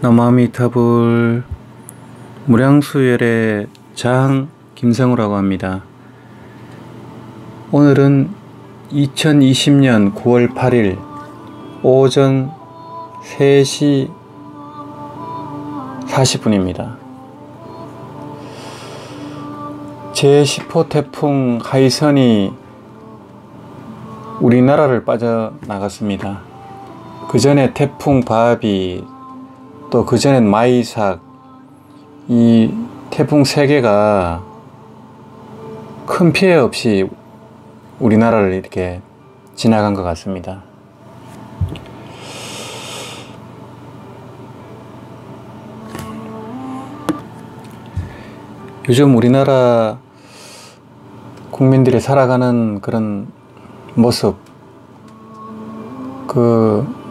너마미타불. 무량수열의 장 김성우라고 합니다. 오늘은 2020년 9월 8일 오전 3시 40분입니다. 제10호 태풍 하이선이 우리나라를 빠져나갔습니다. 그 전에 태풍 바비, 또 그 전엔 마이삭, 이 태풍 3개가 큰 피해 없이 우리나라를 이렇게 지나간 것 같습니다. 요즘 우리나라 국민들이 살아가는 그런 모습, 그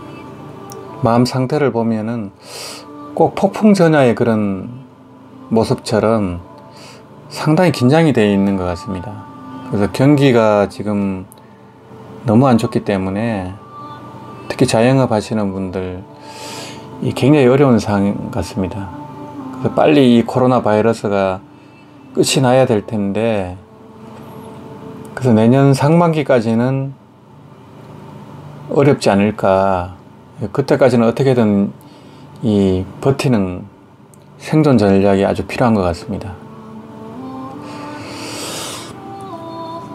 마음 상태를 보면은 꼭 폭풍 전야의 그런 모습처럼 상당히 긴장이 되어 있는 것 같습니다. 그래서 경기가 지금 너무 안 좋기 때문에 특히 자영업 하시는 분들 굉장히 어려운 상황 같습니다. 그래서 빨리 이 코로나 바이러스가 끝이 나야 될 텐데, 그래서 내년 상반기까지는 어렵지 않을까. 그때까지는 어떻게든 이 버티는 생존 전략이 아주 필요한 것 같습니다.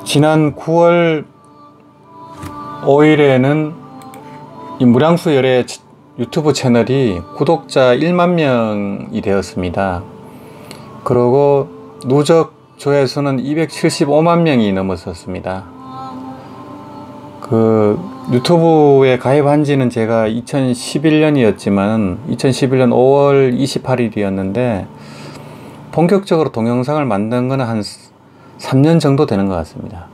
지난 9월 5일에는 이 무량수열의 유튜브 채널이 구독자 1만 명이 되었습니다. 그리고 누적 조회수는 275만 명이 넘었었습니다. 그 유튜브에 가입한 지는 제가 2011년이었지만 2011년 5월 28일이었는데 본격적으로 동영상을 만든 거는 한 3년 정도 되는 것 같습니다.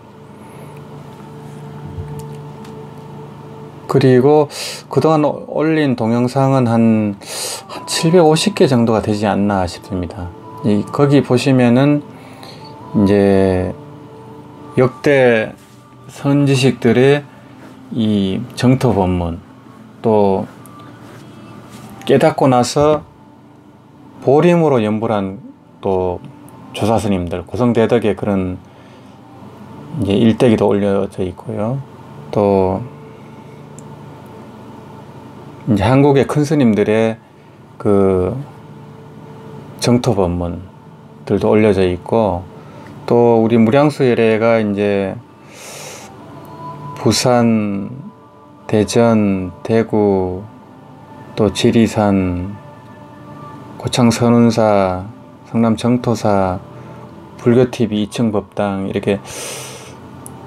그리고 그동안 올린 동영상은 한 750개 정도가 되지 않나 싶습니다. 거기 보시면은 이제 역대 선지식들의 이 정토 법문, 또 깨닫고 나서 보림으로 연불한 또 조사스님들, 고성대덕의 그런 이제 일대기도 올려져 있고요. 또 이제 한국의 큰 스님들의 그 정토 법문들도 올려져 있고, 또 우리 무량수열애가 이제 부산, 대전, 대구, 또 지리산, 고창 선운사, 성남 정토사, 불교TV 2층 법당, 이렇게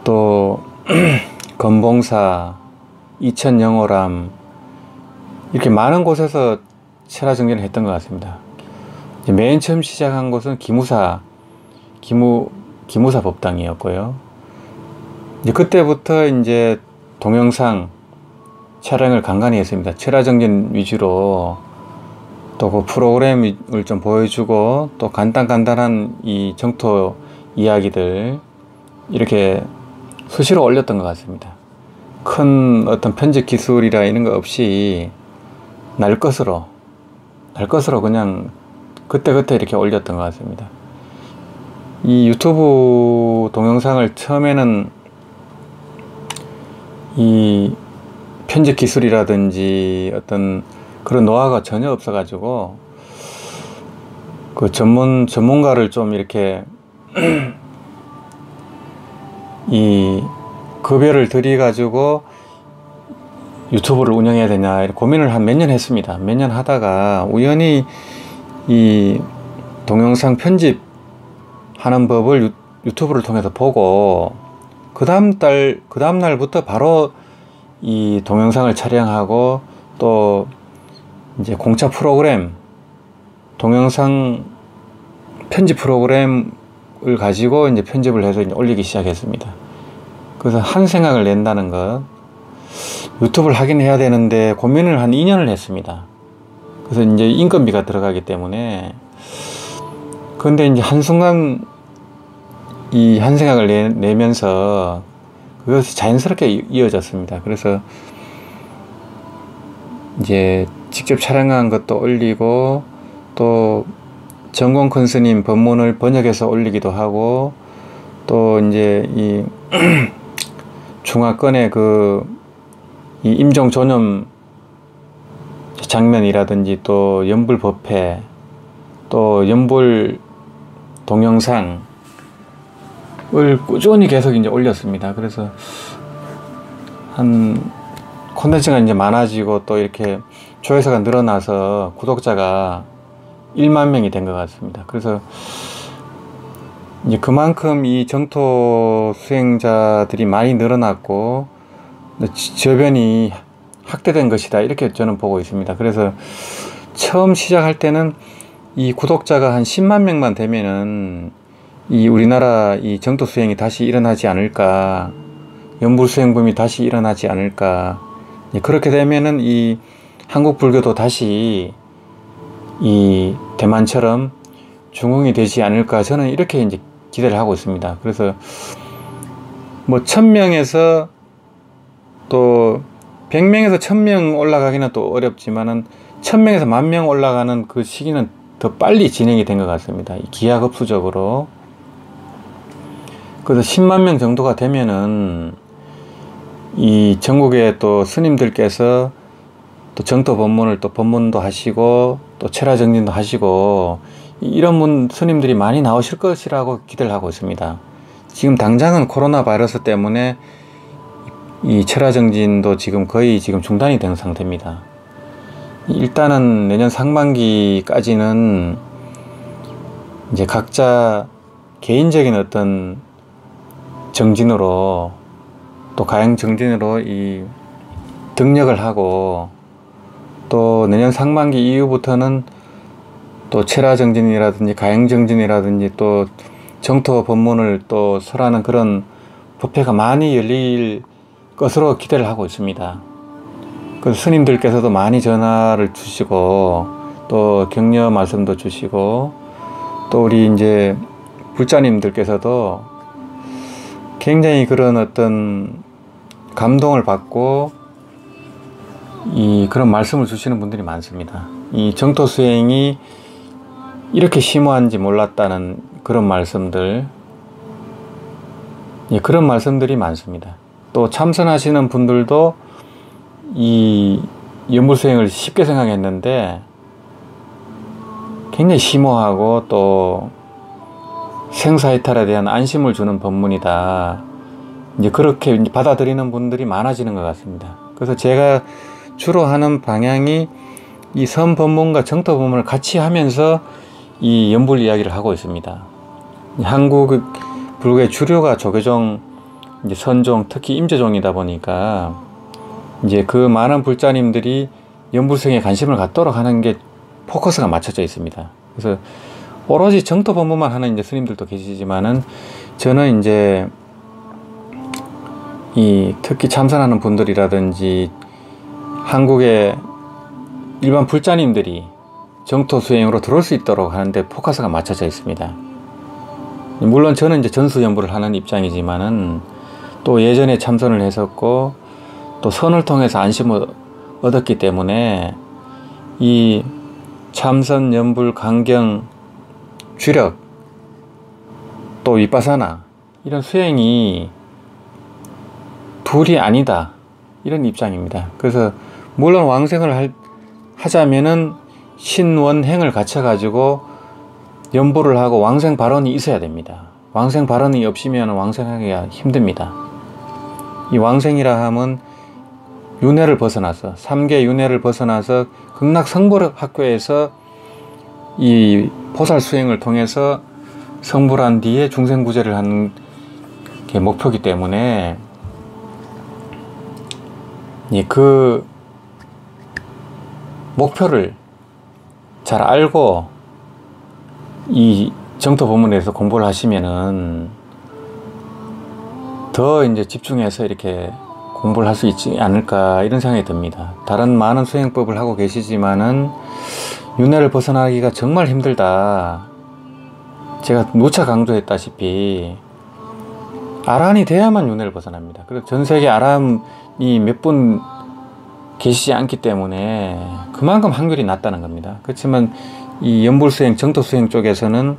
또 건봉사, 이천 영호람, 이렇게 많은 곳에서 철화정진을 했던 것 같습니다. 맨 처음 시작한 곳은 기무사 법당이었고요. 이제 그때부터 이제 동영상 촬영을 간간히 했습니다. 철화정진 위주로 또 그 프로그램을 좀 보여주고, 또 간단한 이 정토 이야기들 이렇게 수시로 올렸던 것 같습니다. 큰 어떤 편집 기술이라 이런 거 없이 날 것으로 그냥 그때그때 이렇게 올렸던 것 같습니다. 이 유튜브 동영상을 처음에는 이 편집 기술이라든지 어떤 그런 노하우가 전혀 없어 가지고 그 전문가를 좀 이렇게 이 급여를 들여 가지고 유튜브를 운영해야 되냐 이런 고민을 한 몇 년 했습니다. 몇 년 하다가 우연히 이 동영상 편집하는 법을 유튜브를 통해서 보고, 그 다음 날부터 바로 이 동영상을 촬영하고, 또 이제 공짜 프로그램, 동영상 편집 프로그램을 가지고 이제 편집을 해서 이제 올리기 시작했습니다. 그래서 한 생각을 낸다는 것, 유튜브를 하긴 해야 되는데 고민을 한 2년을 했습니다. 그래서 이제 인건비가 들어가기 때문에. 그런데 이제 한순간 이 한 생각을 내면서 그것이 자연스럽게 이어졌습니다. 그래서 이제 직접 촬영한 것도 올리고, 또 정공 큰 스님 법문을 번역해서 올리기도 하고, 또 이제 이 중화권의 이 임종 존엄 장면이라든지, 또 연불 법회, 또 연불 동영상을 꾸준히 계속 이제 올렸습니다. 그래서 콘텐츠가 이제 많아지고, 또 이렇게 조회수가 늘어나서 구독자가 1만 명이 된 것 같습니다. 그래서 이제 그만큼 이 정토 수행자들이 많이 늘어났고, 저변이 확대된 것이다, 이렇게 저는 보고 있습니다. 그래서 처음 시작할 때는 이 구독자가 한 10만 명만 되면은 이 우리나라 이 정토 수행이 다시 일어나지 않을까, 연불 수행붐이 다시 일어나지 않을까, 그렇게 되면은 이 한국 불교도 다시 이 대만처럼 중흥이 되지 않을까, 저는 이렇게 이제 기대를 하고 있습니다. 그래서 뭐 1000명에서 또 100명에서 1000명 올라가기는 또 어렵지만은 1000명에서 10,000명 올라가는 그 시기는 더 빨리 진행이 된 것 같습니다. 기하급수적으로. 그래서 10만 명 정도가 되면은 이 전국에 또 스님들께서 또 정토 법문을 또 법문도 하시고, 또 철화정진도 하시고, 이런 스님들이 많이 나오실 것이라고 기대를 하고 있습니다. 지금 당장은 코로나 바이러스 때문에 이 철화정진도 지금 거의 중단이 된 상태입니다. 일단은 내년 상반기까지는 이제 각자 개인적인 어떤 정진으로, 또 가행 정진으로 이 등력을 하고, 또 내년 상반기 이후부터는 또 철화정진이라든지 가행정진이라든지 또 정토 법문을 또 설하는 그런 법회가 많이 열릴 것으로 기대를 하고 있습니다. 그 스님들께서도 많이 전화를 주시고, 또 격려 말씀도 주시고, 또 우리 이제 불자님들께서도 굉장히 그런 어떤 감동을 받고 그런 말씀을 주시는 분들이 많습니다. 이 정토 수행이 이렇게 심오한지 몰랐다는 그런 말씀들, 그런 말씀들이 많습니다. 또 참선하시는 분들도 이 연불 수행을 쉽게 생각했는데 굉장히 심오하고, 또 생사이탈에 대한 안심을 주는 법문이다, 이제 그렇게 받아들이는 분들이 많아지는 것 같습니다. 그래서 제가 주로 하는 방향이 이 선법문과 정토 법문을 같이 하면서 이 연불 이야기를 하고 있습니다. 한국 불교의 주류가 조계종, 이제 선종, 특히 임재종이다 보니까 이제 그 많은 불자님들이 연불수행에 관심을 갖도록 하는 게 포커스가 맞춰져 있습니다. 그래서 오로지 정토 법문만 하는 이제 스님들도 계시지만은, 저는 이제 특히 참선하는 분들이라든지 한국의 일반 불자님들이 정토 수행으로 들어올 수 있도록 하는데 포커스가 맞춰져 있습니다. 물론 저는 이제 전수연불을 하는 입장이지만은, 또 예전에 참선을 했었고, 또 선을 통해서 안심을 얻었기 때문에 이 참선, 연불, 강경, 주력, 또 위파사나, 이런 수행이 둘이 아니다, 이런 입장입니다. 그래서 물론 왕생을 하자면은 신원행을 갖춰가지고 연보를 하고 왕생 발언이 있어야 됩니다. 왕생 발언이 없으면 왕생하기가 힘듭니다. 이 왕생이라 함은 윤회를 벗어나서, 3계 윤회를 벗어나서 극락성불학교에서 이 보살 수행을 통해서 성불한 뒤에 중생구제를 하는 게 목표이기 때문에, 그 목표를 잘 알고 이 정토 법문에서 공부를 하시면은 더 이제 집중해서 이렇게 공부를 할 수 있지 않을까, 이런 생각이 듭니다. 다른 많은 수행법을 하고 계시지만은 윤회를 벗어나기가 정말 힘들다. 제가 누차 강조했다시피 아라한이 돼야만 윤회를 벗어납니다. 그래서 전 세계 아라한이 몇 분 계시지 않기 때문에 그만큼 확률이 낮다는 겁니다. 그렇지만 이 연불수행, 정토수행 쪽에서는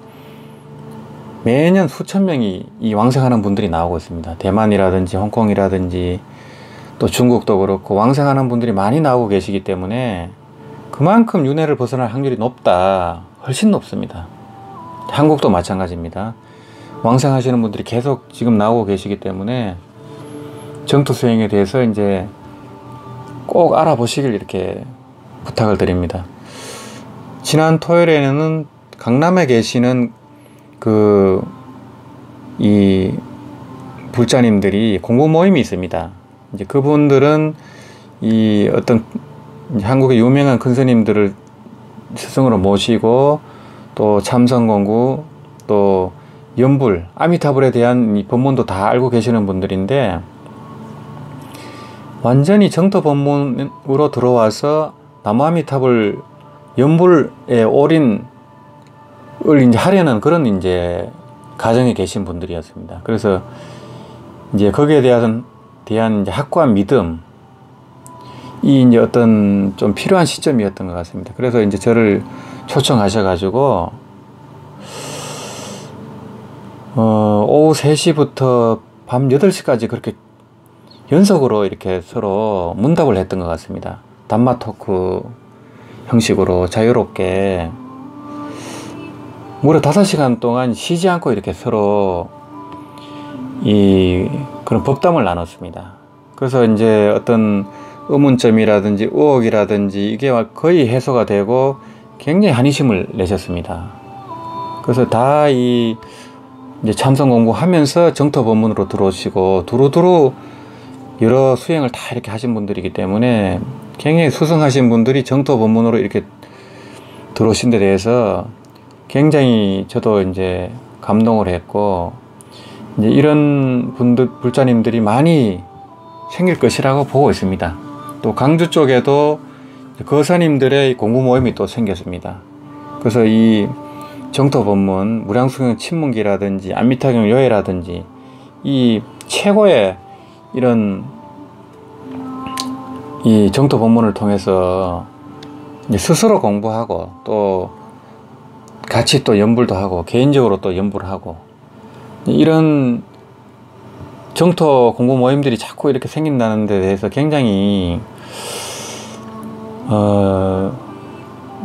매년 수천 명이 이 왕생하는 분들이 나오고 있습니다. 대만이라든지 홍콩이라든지 또 중국도 그렇고 왕생하는 분들이 많이 나오고 계시기 때문에 그만큼 윤회를 벗어날 확률이 높다. 훨씬 높습니다. 한국도 마찬가지입니다. 왕생하시는 분들이 계속 지금 나오고 계시기 때문에 정토수행에 대해서 이제 꼭 알아보시길 이렇게 부탁을 드립니다. 지난 토요일에는 강남에 계시는 이 불자님들이 공부 모임이 있습니다. 이제 그분들은 이 어떤 한국의 유명한 큰 스님들을 스승으로 모시고 또 참선 공부, 또 연불, 아미타불에 대한 이 법문도 다 알고 계시는 분들인데 완전히 정토 법문으로 들어와서 나무아미타불 연불에 올인을 이제 하려는 그런 이제 가정에 계신 분들이었습니다. 그래서 이제 거기에 대한 이제 확고한 믿음, 이 이제 어떤 좀 필요한 시점이었던 것 같습니다. 그래서 이제 저를 초청하셔가지고 오후 3시부터 밤 8시까지 그렇게 연속으로 이렇게 서로 문답을 했던 것 같습니다. 담마 토크 형식으로 자유롭게 무려 5시간 동안 쉬지 않고 이렇게 서로 그런 법담을 나눴습니다. 그래서 이제 어떤 의문점이라든지 의혹이라든지 이게 거의 해소가 되고 굉장히 한의심을 내셨습니다. 그래서 다 이제 참선 공부하면서 정토 법문으로 들어오시고 두루두루 여러 수행을 다 이렇게 하신 분들이기 때문에 굉장히 수승하신 분들이 정토 법문으로 이렇게 들어오신 데 대해서 굉장히 저도 이제 감동을 했고, 이제 이런 불자님들이 많이 생길 것이라고 보고 있습니다. 또 강주 쪽에도 거사님들의 공부 모임이 또 생겼습니다. 그래서 이 정토 법문, 무량수경 친문기라든지 안미타경 요해라든지 이 최고의 이런 이 정토 법문을 통해서 이제 스스로 공부하고 또 같이 또 연불도 하고 개인적으로 또 연불을 하고 이런 정토 공부 모임들이 자꾸 이렇게 생긴다는 데 대해서 굉장히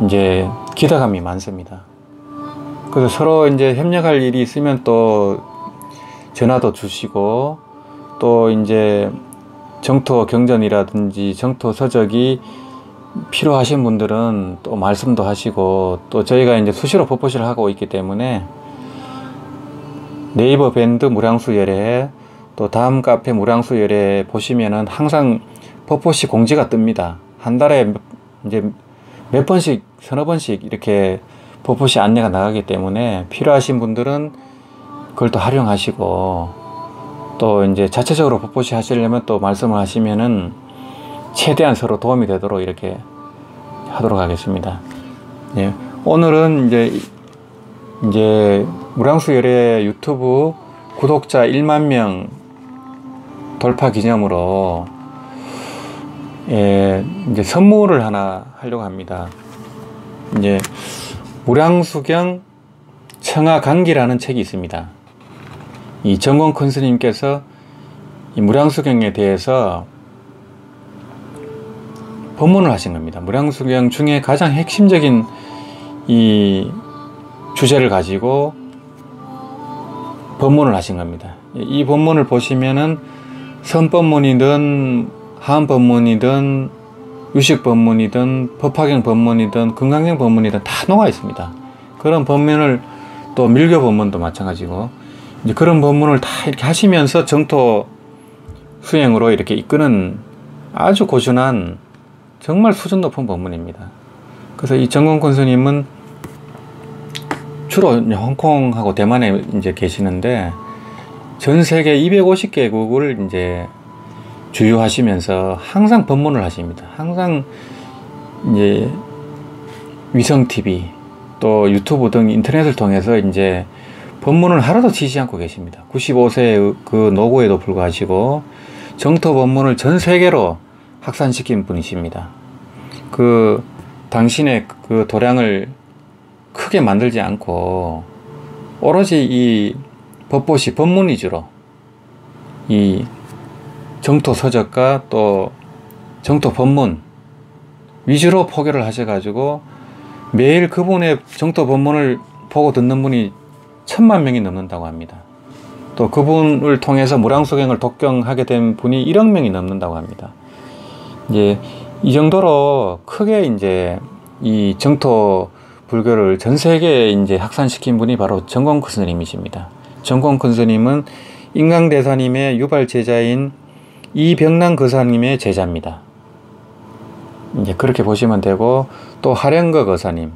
이제 기대감이 많습니다. 그래서 서로 이제 협력할 일이 있으면 또 전화도 주시고 또 이제 정토 경전이라든지 정토 서적이 필요하신 분들은 또 말씀도 하시고, 또 저희가 이제 수시로 법보시를 하고 있기 때문에 네이버 밴드 무량수열애, 또 다음 카페 무량수열애 보시면은 항상 법보시 공지가 뜹니다. 한 달에 이제 몇 번씩, 서너 번씩 이렇게 법보시 안내가 나가기 때문에 필요하신 분들은 그걸 또 활용하시고, 또 이제 자체적으로 법보시 하시려면 또 말씀을 하시면은 최대한 서로 도움이 되도록 이렇게 하도록 하겠습니다. 예. 오늘은 이제 무량수열애 유튜브 구독자 1만 명 돌파 기념으로 이제 선물을 하나 하려고 합니다. 이제 무량수경 청하강기라는 책이 있습니다. 이 정권 큰 스님께서 이 무량수경에 대해서 법문을 하신 겁니다. 무량수경 중에 가장 핵심적인 이 주제를 가지고 법문을 하신 겁니다. 이 법문을 보시면은 선법문이든 하음법문이든 유식법문이든 법화경 법문이든 금강경 법문이든 다 녹아 있습니다. 그런 법문을 또 밀교 법문도 마찬가지고 이제 그런 법문을 다 이렇게 하시면서 정토 수행으로 이렇게 이끄는 아주 고준한 정말 수준 높은 법문입니다. 그래서 이 정권권 스님은 주로 홍콩하고 대만에 이제 계시는데 전 세계 250개국을 이제 주유하시면서 항상 법문을 하십니다. 항상 이제 위성 TV 또 유튜브 등 인터넷을 통해서 이제 법문을 하루도 쉬지 않고 계십니다. 95세의 그 노고에도 불구하시고 정토 법문을 전 세계로 확산시킨 분이십니다. 그 당신의 그 도량을 크게 만들지 않고 오로지 이 법보시 법문 위주로 이 정토 서적과 또 정토 법문 위주로 포교를 하셔가지고 매일 그분의 정토 법문을 보고 듣는 분이 1000만 명이 넘는다고 합니다. 또 그분을 통해서 무량수경을 독경하게 된 분이 1억 명이 넘는다고 합니다. 이제 이 정도로 크게 이제 이 정토 불교를 전 세계에 이제 확산시킨 분이 바로 정공 큰 스님이십니다. 정공 큰 스님은 인강대사님의 유발 제자인 이병란 거사님의 제자입니다. 이제 그렇게 보시면 되고, 또 하령거 거사님,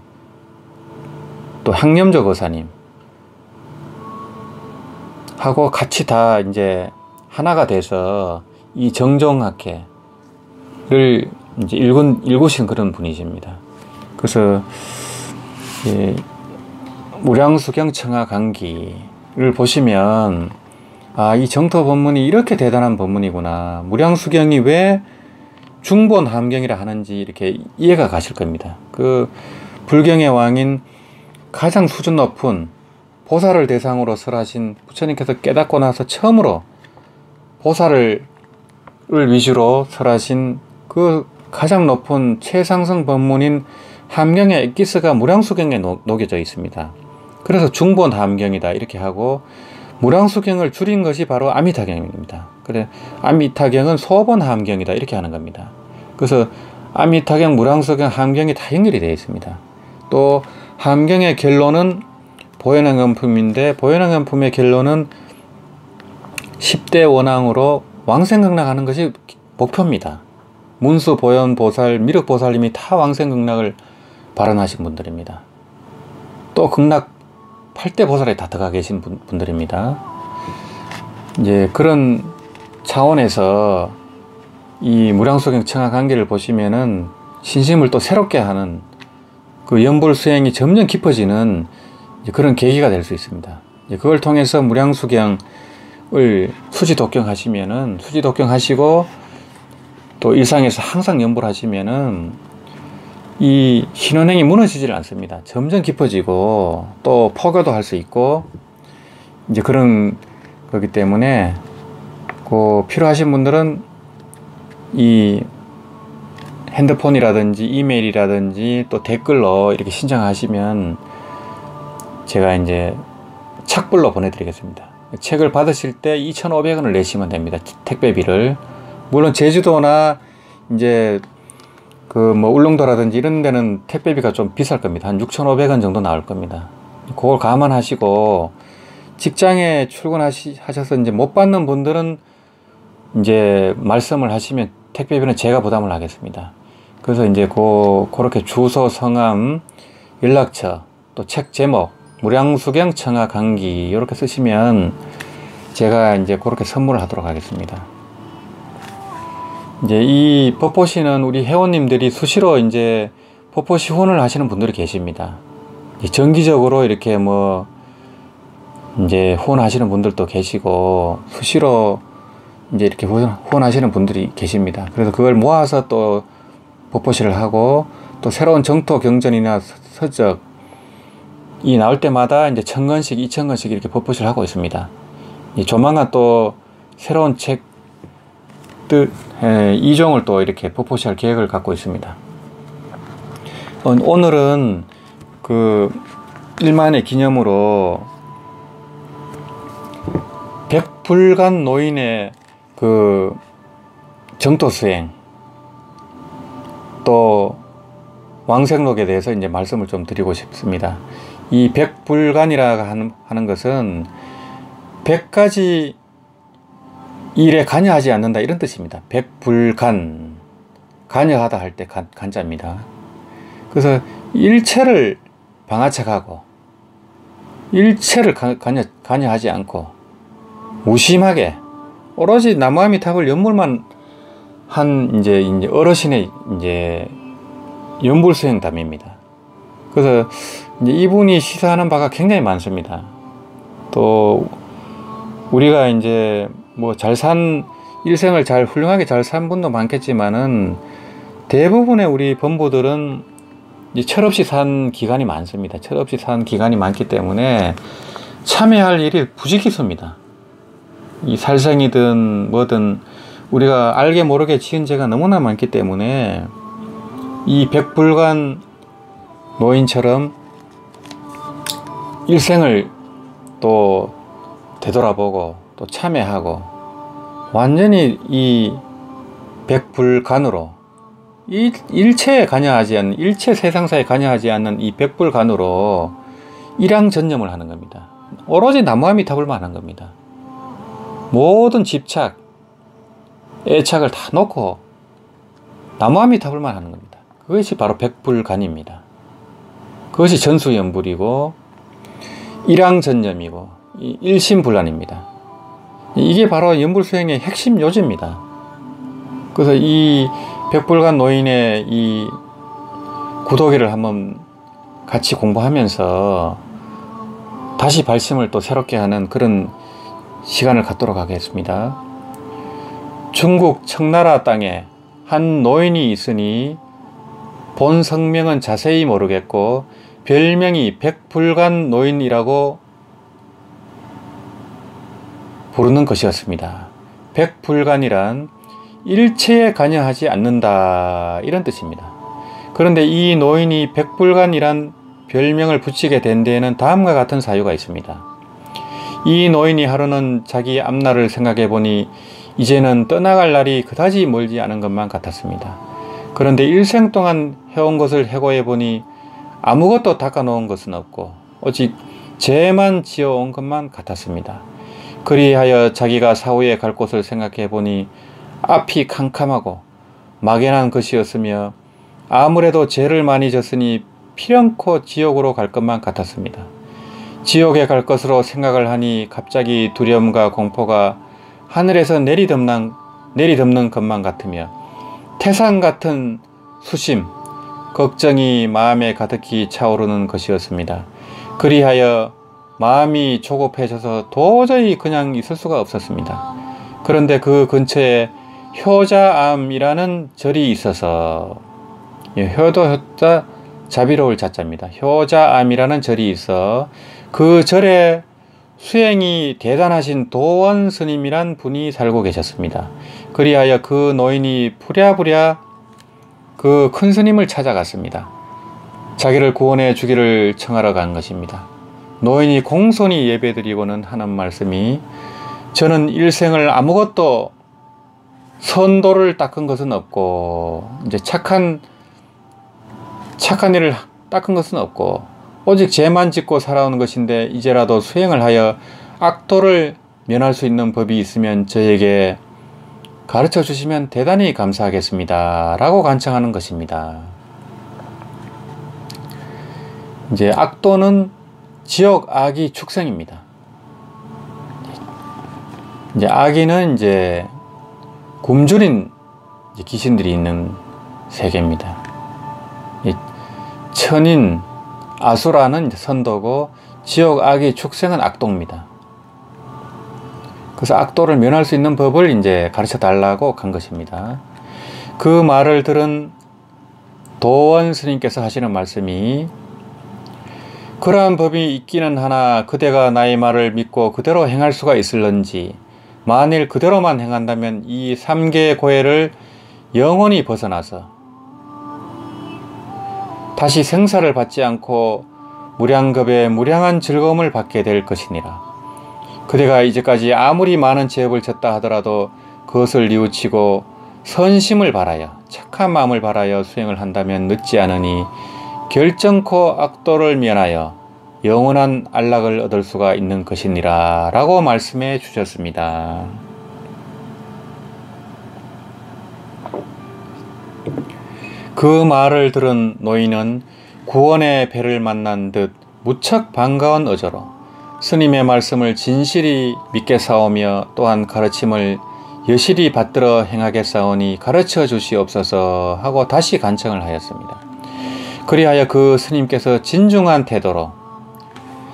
또 항염조 거사님 하고 같이 다 이제 하나가 돼서 이 정종학회를 이제 일구신 그런 분이십니다. 그래서 무량수경 청하 강기를 보시면 아, 이 정토 법문이 이렇게 대단한 법문이구나. 무량수경이 왜 중본 함경이라 하는지 이렇게 이해가 가실 겁니다. 그 불경의 왕인 가장 수준 높은 보살을 대상으로 설하신 부처님께서 깨닫고 나서 처음으로 보살을 위주로 설하신 그 가장 높은 최상승 법문인 함경의 엑기스가 무량수경에 녹여져 있습니다. 그래서 중본 함경이다 이렇게 하고, 무량수경을 줄인 것이 바로 아미타경입니다. 그래, 아미타경은 소본 함경이다 이렇게 하는 겁니다. 그래서 아미타경, 무량수경, 함경이 다 연결이 되어 있습니다. 또 함경의 결론은 보현왕연품인데, 보현왕연품의 결론은 10대 원왕으로 왕생극락하는 것이 목표입니다. 문수, 보현, 보살, 미륵 보살님이 다 왕생극락을 발언하신 분들입니다. 또 극락 8대 보살에 다 들어가 계신 분들입니다. 이제 그런 차원에서 이 무량수경 청하 강기를 보시면은 신심을 또 새롭게 하는 그 연불 수행이 점점 깊어지는 그런 계기가 될 수 있습니다. 그걸 통해서 무량수경을 수지 독경하시면은, 수지 독경하시고 또 일상에서 항상 연불 하시면은 이 신원행이 무너지질 않습니다. 점점 깊어지고 또 포교도 할 수 있고, 이제 그런 거기 때문에 그 필요하신 분들은 이 핸드폰이라든지 이메일이라든지 또 댓글로 이렇게 신청하시면 제가 이제 착불로 보내드리겠습니다. 책을 받으실 때 2,500원을 내시면 됩니다. 택배비를. 물론 제주도나 이제 그 뭐 울릉도라든지 이런 데는 택배비가 좀 비쌀 겁니다. 한 6,500원 정도 나올 겁니다. 그걸 감안하시고 직장에 출근하셔서 이제 못 받는 분들은 이제 말씀을 하시면 택배비는 제가 부담을 하겠습니다. 그래서 이제 그렇게 주소, 성함, 연락처, 또 책 제목, 무량수경 청하 강기 이렇게 쓰시면 제가 이제 그렇게 선물을 하도록 하겠습니다. 이제 이 법보시는 우리 회원님들이 수시로 이제 법보시 후원을 하시는 분들이 계십니다. 정기적으로 이렇게 뭐 이제 후원하시는 분들도 계시고 수시로 이제 이렇게 후원하시는 분들이 계십니다. 그래서 그걸 모아서 또 법보시를 하고, 또 새로운 정토 경전이나 서적이 나올 때마다 이제 1000권씩, 2000권씩 이렇게 법보시를 하고 있습니다. 조만간 또 새로운 책들 2종을 또 이렇게 법보시할 계획을 갖고 있습니다. 오늘은 그 1만의 기념으로 백불간 노인의 그 정토 수행, 또 왕생록에 대해서 이제 말씀을 좀 드리고 싶습니다. 이 백불간이라 하는 것은 100가지 일에 관여하지 않는다 이런 뜻입니다. 백불간, 관여하다 할 때 간자입니다. 그래서 일체를 방아착하고 일체를 관여하지 않고 무심하게 오로지 나무아미탑을 연물만 한 이제 어르신의 이제 연불수행담입니다. 그래서 이제 이분이 시사하는 바가 굉장히 많습니다. 또 우리가 이제 뭐 잘 산 일생을 잘 훌륭하게 잘 산 분도 많겠지만은 대부분의 우리 범부들은 철없이 산 기간이 많습니다. 철없이 산 기간이 많기 때문에 참여할 일이 부지기수입니다. 이 살생이든 뭐든 우리가 알게 모르게 지은 죄가 너무나 많기 때문에 이 백불간 노인처럼 일생을 또 되돌아보고 또 참여하고 완전히 이 백불간으로 일체에 관여하지 않는, 일체 세상사에 관여하지 않는 이 백불간으로 일양전념을 하는 겁니다. 오로지 나무아미타불만 하는 겁니다. 모든 집착, 애착을 다 놓고 나무아미타불만 하는 겁니다. 그것이 바로 백불간입니다. 그것이 전수연불이고 일양전념이고 일심불란입니다. 이게 바로 연불수행의 핵심 요지입니다. 그래서 이 백불간 노인의 이 구도기를 한번 같이 공부하면서 다시 발심을 또 새롭게 하는 그런 시간을 갖도록 하겠습니다. 중국 청나라 땅에 한 노인이 있으니 본 성명은 자세히 모르겠고 별명이 백불간 노인이라고 부르는 것이었습니다. 백불간이란 일체에 관여하지 않는다, 이런 뜻입니다. 그런데 이 노인이 백불간이란 별명을 붙이게 된 데에는 다음과 같은 사유가 있습니다. 이 노인이 하루는 자기 앞날을 생각해 보니 이제는 떠나갈 날이 그다지 멀지 않은 것만 같았습니다. 그런데 일생 동안 해온 것을 해고해 보니 아무것도 닦아놓은 것은 없고 오직 죄만 지어온 것만 같았습니다. 그리하여 자기가 사후에 갈 곳을 생각해 보니 앞이 캄캄하고 막연한 것이었으며 아무래도 죄를 많이 졌으니 필연코 지옥으로 갈 것만 같았습니다. 지옥에 갈 것으로 생각을 하니 갑자기 두려움과 공포가 하늘에서 내리덮는 것만 같으며 태산 같은 수심, 걱정이 마음에 가득히 차오르는 것이었습니다. 그리하여 마음이 조급해져서 도저히 그냥 있을 수가 없었습니다. 그런데 그 근처에 효자암이라는 절이 있어서, 효도 효자 자비로울 자자입니다. 효자암이라는 절이 있어 그 절에 수행이 대단하신 도원 스님이란 분이 살고 계셨습니다. 그리하여 그 노인이 부랴부랴 그 큰 스님을 찾아갔습니다. 자기를 구원해 주기를 청하러 간 것입니다. 노인이 공손히 예배드리고는 하는 말씀이, 저는 일생을 아무것도 선도를 닦은 것은 없고 이제 착한 일을 닦은 것은 없고 오직 죄만 짓고 살아오는 것인데 이제라도 수행을 하여 악도를 면할 수 있는 법이 있으면 저에게 가르쳐 주시면 대단히 감사하겠습니다 라고 간청하는 것입니다. 이제 악도는 지옥 악이 축생입니다. 이제 악인은 이제 굶주린 귀신들이 있는 세계입니다. 천인, 아수라는 선도고 지옥 악의 축생은 악도입니다. 그래서 악도를 면할 수 있는 법을 이제 가르쳐 달라고 간 것입니다. 그 말을 들은 도원 스님께서 하시는 말씀이, 그러한 법이 있기는 하나 그대가 나의 말을 믿고 그대로 행할 수가 있을런지, 만일 그대로만 행한다면 이 삼계 고해를 영원히 벗어나서 다시 생사를 받지 않고 무량겁에 무량한 즐거움을 받게 될 것이니라. 그대가 이제까지 아무리 많은 죄업을 졌다 하더라도 그것을 뉘우치고 선심을 바라여 착한 마음을 바라여 수행을 한다면 늦지 않으니 결정코 악도를 면하여 영원한 안락을 얻을 수가 있는 것이니라 라고 말씀해 주셨습니다. 그 말을 들은 노인은 구원의 배를 만난 듯 무척 반가운 어조로 스님의 말씀을 진실히 믿겠사오며 또한 가르침을 여실히 받들어 행하겠사오니 가르쳐 주시옵소서 하고 다시 간청을 하였습니다. 그리하여 그 스님께서 진중한 태도로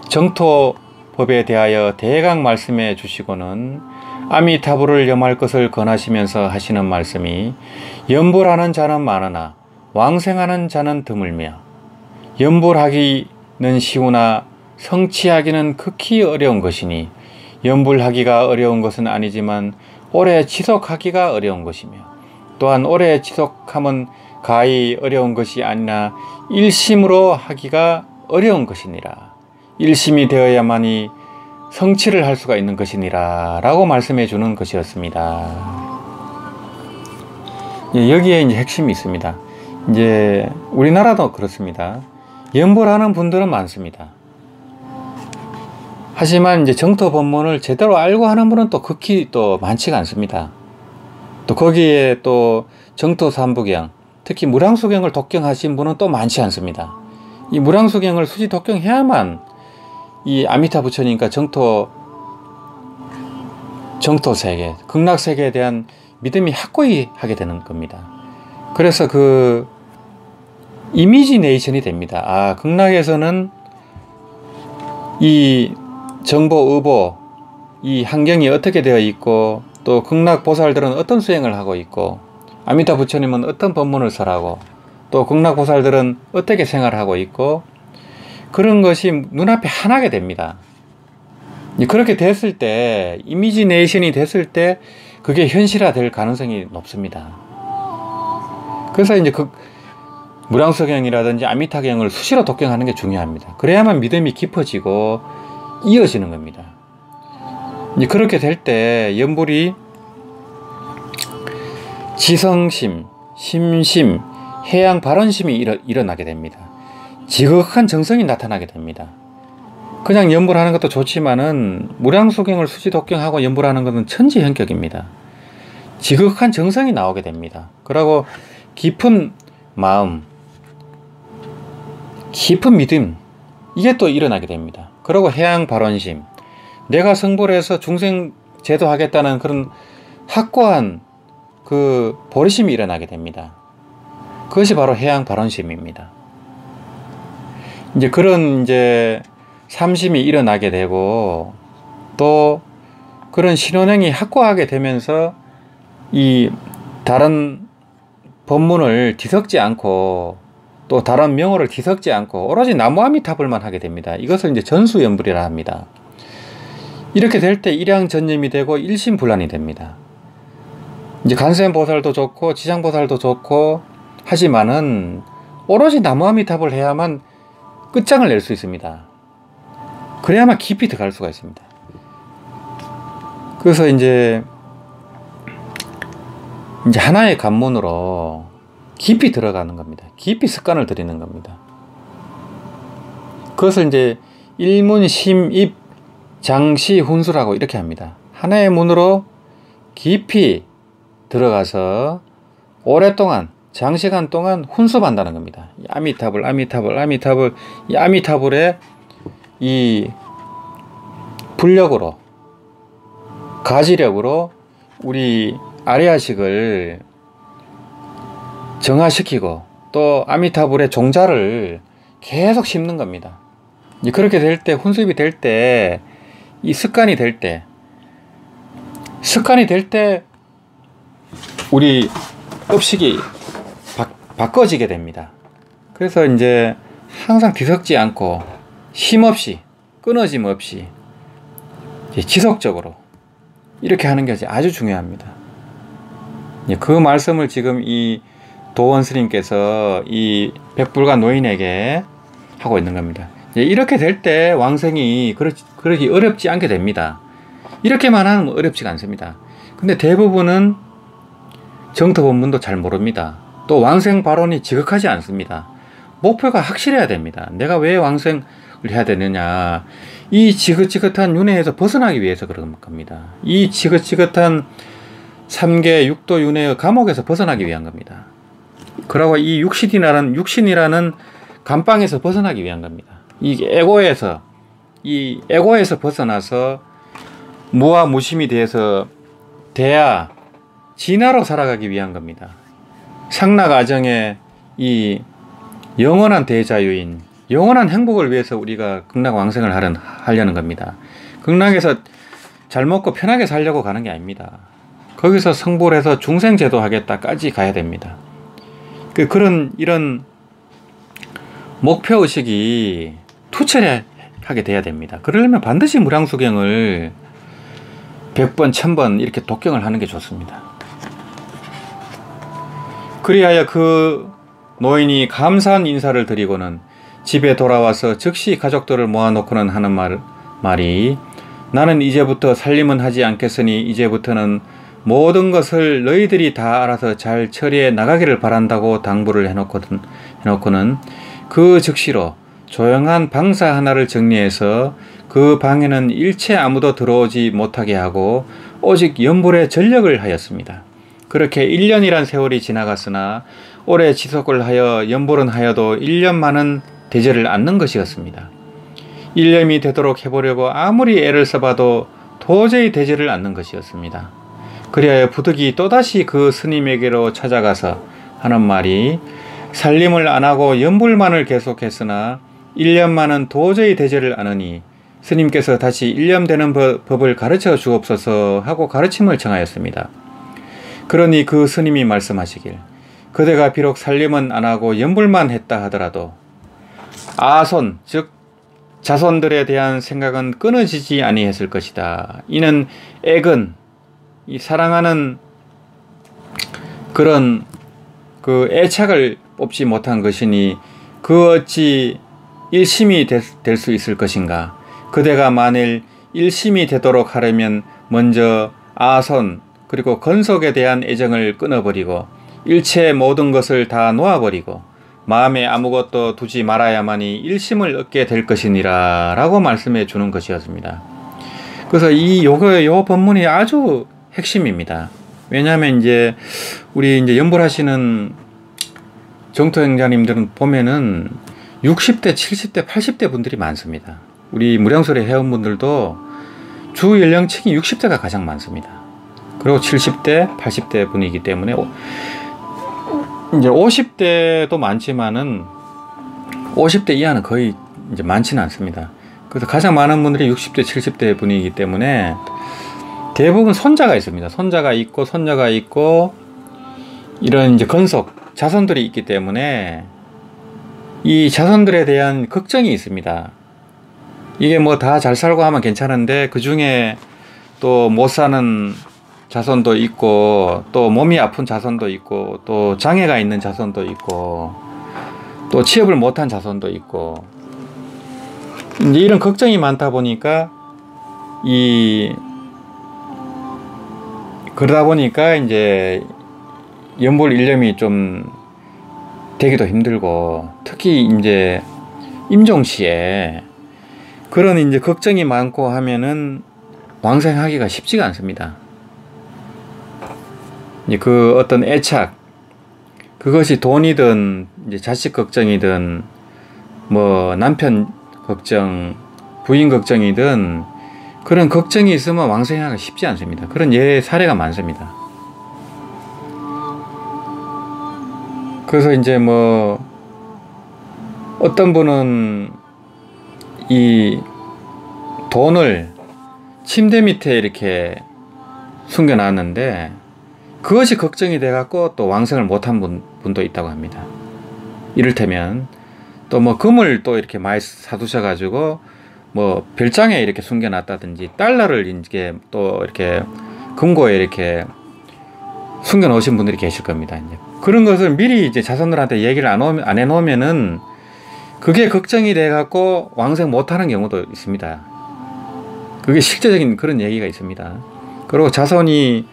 정토법에 대하여 대강 말씀해 주시고는 아미타불을 염할 것을 권하시면서 하시는 말씀이 염불하는 자는 많으나 왕생하는 자는 드물며 염불하기는 쉬우나 성취하기는 극히 어려운 것이니 염불하기가 어려운 것은 아니지만 오래 지속하기가 어려운 것이며 또한 오래 지속함은 가히 어려운 것이 아니라 일심으로 하기가 어려운 것이니라. 일심이 되어야만이 성취를 할 수가 있는 것이니라 라고 말씀해 주는 것이었습니다. 여기에 이제 핵심이 있습니다. 이제 우리나라도 그렇습니다. 염불하는 분들은 많습니다. 하지만 이제 정토 법문을 제대로 알고 하는 분은 또 극히 또 많지가 않습니다. 또 거기에 또 정토 삼부경, 특히 무량수경을 독경하신 분은 또 많지 않습니다. 이 무량수경을 수지 독경해야만 이 아미타 부처님과 정토 세계, 극락 세계에 대한 믿음이 확고히 하게 되는 겁니다. 그래서 그 이미지네이션이 됩니다. 아, 극락에서는 이 정보, 의보, 이 환경이 어떻게 되어 있고 또 극락 보살들은 어떤 수행을 하고 있고 아미타 부처님은 어떤 법문을 설하고 또 극락 보살들은 어떻게 생활하고 있고 그런 것이 눈앞에 환하게 됩니다. 그렇게 됐을 때, 이미지네이션이 됐을 때 그게 현실화될 가능성이 높습니다. 그래서 이제 그 무량수경이라든지 아미타경을 수시로 독경하는 게 중요합니다. 그래야만 믿음이 깊어지고 이어지는 겁니다. 이제 그렇게 될 때 염불이 지성심, 심심, 해양 발언심이 일어나게 됩니다. 지극한 정성이 나타나게 됩니다. 그냥 염불하는 것도 좋지만은 무량수경을 수시 독경하고 염불하는 것은 천지현격입니다. 지극한 정성이 나오게 됩니다. 그리고 깊은 마음, 깊은 믿음, 이게 또 일어나게 됩니다. 그리고 해양 발언심, 내가 성불해서 중생 제도하겠다는 그런 확고한 그 보리심이 일어나게 됩니다. 그것이 바로 해양 발언심입니다. 이제 그런 이제 삼심이 일어나게 되고 또 그런 신혼행이 확고하게 되면서 이 다른 법문을 뒤섞지 않고 또 다른 명호를 뒤섞지 않고 오로지 나무아미타불만 하게 됩니다. 이것을 이제 전수연불이라 합니다. 이렇게 될 때 일양전념이 되고 일심불란이 됩니다. 이제 간센보살도 좋고 지장보살도 좋고 하지만은 오로지 나무아미타불 해야만 끝장을 낼 수 있습니다. 그래야만 깊이 들어갈 수가 있습니다. 그래서 이제 하나의 관문으로 깊이 들어가는 겁니다. 깊이 습관을 들이는 겁니다. 그것을 이제 일문, 심, 입, 장시, 훈수라고 이렇게 합니다. 하나의 문으로 깊이 들어가서 오랫동안 장시간 동안 훈수한다는 겁니다. 이 아미타불, 이 아미타불의 이 불력으로, 가지력으로 우리 아리아식을 정화시키고 또 아미타불의 종자를 계속 심는 겁니다. 그렇게 될 때, 훈수입이 될 때, 이 습관이 될 때 우리 업식이 바꿔지게 됩니다. 그래서 이제 항상 뒤섞지 않고 쉼없이, 끊어짐 없이 지속적으로 이렇게 하는 게 아주 중요합니다. 그 말씀을 지금 이 도원 스님께서 이 백불가 노인에게 하고 있는 겁니다. 이렇게 될 때 왕생이 그렇게 어렵지 않게 됩니다. 이렇게만 하면 어렵지가 않습니다. 근데 대부분은 정토 법문도 잘 모릅니다. 또 왕생 발언이 지극하지 않습니다. 목표가 확실해야 됩니다. 내가 왜 왕생을 해야 되느냐, 이 지긋지긋한 윤회에서 벗어나기 위해서 그런 겁니다. 이 지긋지긋한 3계 6도 윤회의 감옥에서 벗어나기 위한 겁니다. 그리고 이 육신이라는 감방에서 벗어나기 위한 겁니다. 이 에고에서 벗어나서 무와 무심이 돼서 대야 진화로 살아가기 위한 겁니다. 상락아정의 이 영원한 대자유인, 영원한 행복을 위해서 우리가 극락왕생을 하려는 겁니다. 극락에서 잘 먹고 편하게 살려고 가는 게 아닙니다. 거기서 성불 해서 중생제도 하겠다까지 가야 됩니다. 이런 목표의식이 투철하게 돼야 됩니다. 그러려면 반드시 무량수경을 100번, 1000번 이렇게 독경을 하는 게 좋습니다. 그리하여 그 노인이 감사한 인사를 드리고는 집에 돌아와서 즉시 가족들을 모아놓고는 하는 말이 나는 이제부터 살림은 하지 않겠으니 이제부터는 모든 것을 너희들이 다 알아서 잘 처리해 나가기를 바란다고 당부를 해놓고는 그 즉시로 조용한 방사 하나를 정리해서 그 방에는 일체 아무도 들어오지 못하게 하고 오직 연불에 전력을 하였습니다. 그렇게 1년이란 세월이 지나갔으나 오래 지속을 하여 연불은 하여도 1년만은 되지를 않는 것이었습니다. 1년이 되도록 해보려고 아무리 애를 써봐도 도저히 되지를 않는 것이었습니다. 그리하여 부득이 또다시 그 스님에게로 찾아가서 하는 말이 살림을 안하고 연불만을 계속했으나 1년만은 도저히 되지를 않으니 스님께서 다시 1년 되는 법을 가르쳐 주옵소서 하고 가르침을 청하였습니다. 그러니 그 스님이 말씀하시길 그대가 비록 살림은 안하고 연불만 했다 하더라도 아손 즉 자손들에 대한 생각은 끊어지지 아니했을 것이다. 이는 애근 이 사랑하는 그런 그 애착을 뽑지 못한 것이니 그 어찌 일심이 될 수 있을 것인가. 그대가 만일 일심이 되도록 하려면 먼저 아손 그리고 건속에 대한 애정을 끊어버리고 일체 모든 것을 다 놓아버리고 마음에 아무것도 두지 말아야만이 일심을 얻게 될 것이니라 라고 말씀해 주는 것이었습니다. 그래서 요 법문이 아주 핵심입니다. 왜냐하면 이제 우리 이제 연불하시는 정토행자님들은 보면은 60대, 70대, 80대 분들이 많습니다. 우리 무량설의 회원분들도 주 연령층이 60대가 가장 많습니다. 그리고 70대, 80대 분이기 때문에 이제 50대도 많지만은 50대 이하는 거의 이제 많지는 않습니다. 그래서 가장 많은 분들이 60대, 70대 분이기 때문에 대부분 손자가 있습니다. 손자가 있고 손녀가 있고 이런 이제 건속 자손들이 있기 때문에 이 자손들에 대한 걱정이 있습니다. 이게 뭐 다 잘 살고 하면 괜찮은데 그 중에 또 못 사는 자손도 있고 또 몸이 아픈 자손도 있고 또 장애가 있는 자손도 있고 또 취업을 못한 자손도 있고 이제 이런 걱정이 많다 보니까 그러다 보니까 이제 연불 일념이 좀 되기도 힘들고 특히 이제 임종시에 그런 이제 걱정이 많고 하면은 왕생하기가 쉽지가 않습니다. 이제 그 어떤 애착 그것이 돈이든 이제 자식 걱정이든 뭐 남편 걱정 부인 걱정이든 그런 걱정이 있으면 왕생하기가 쉽지 않습니다. 그런 사례가 많습니다. 그래서 이제 뭐 어떤 분은 이 돈을 침대 밑에 이렇게 숨겨놨는데 그것이 걱정이 돼갖고 또 왕생을 못한 분도 있다고 합니다. 이를테면 또 뭐 금을 또 이렇게 많이 사두셔가지고 뭐 별장에 이렇게 숨겨놨다든지 달러를 이렇게 또 이렇게 금고에 이렇게 숨겨놓으신 분들이 계실 겁니다. 이제 그런 것을 미리 이제 자손들한테 얘기를 안 해놓으면은 그게 걱정이 돼갖고 왕생 못하는 경우도 있습니다. 그게 실제적인 그런 얘기가 있습니다. 그리고 자손이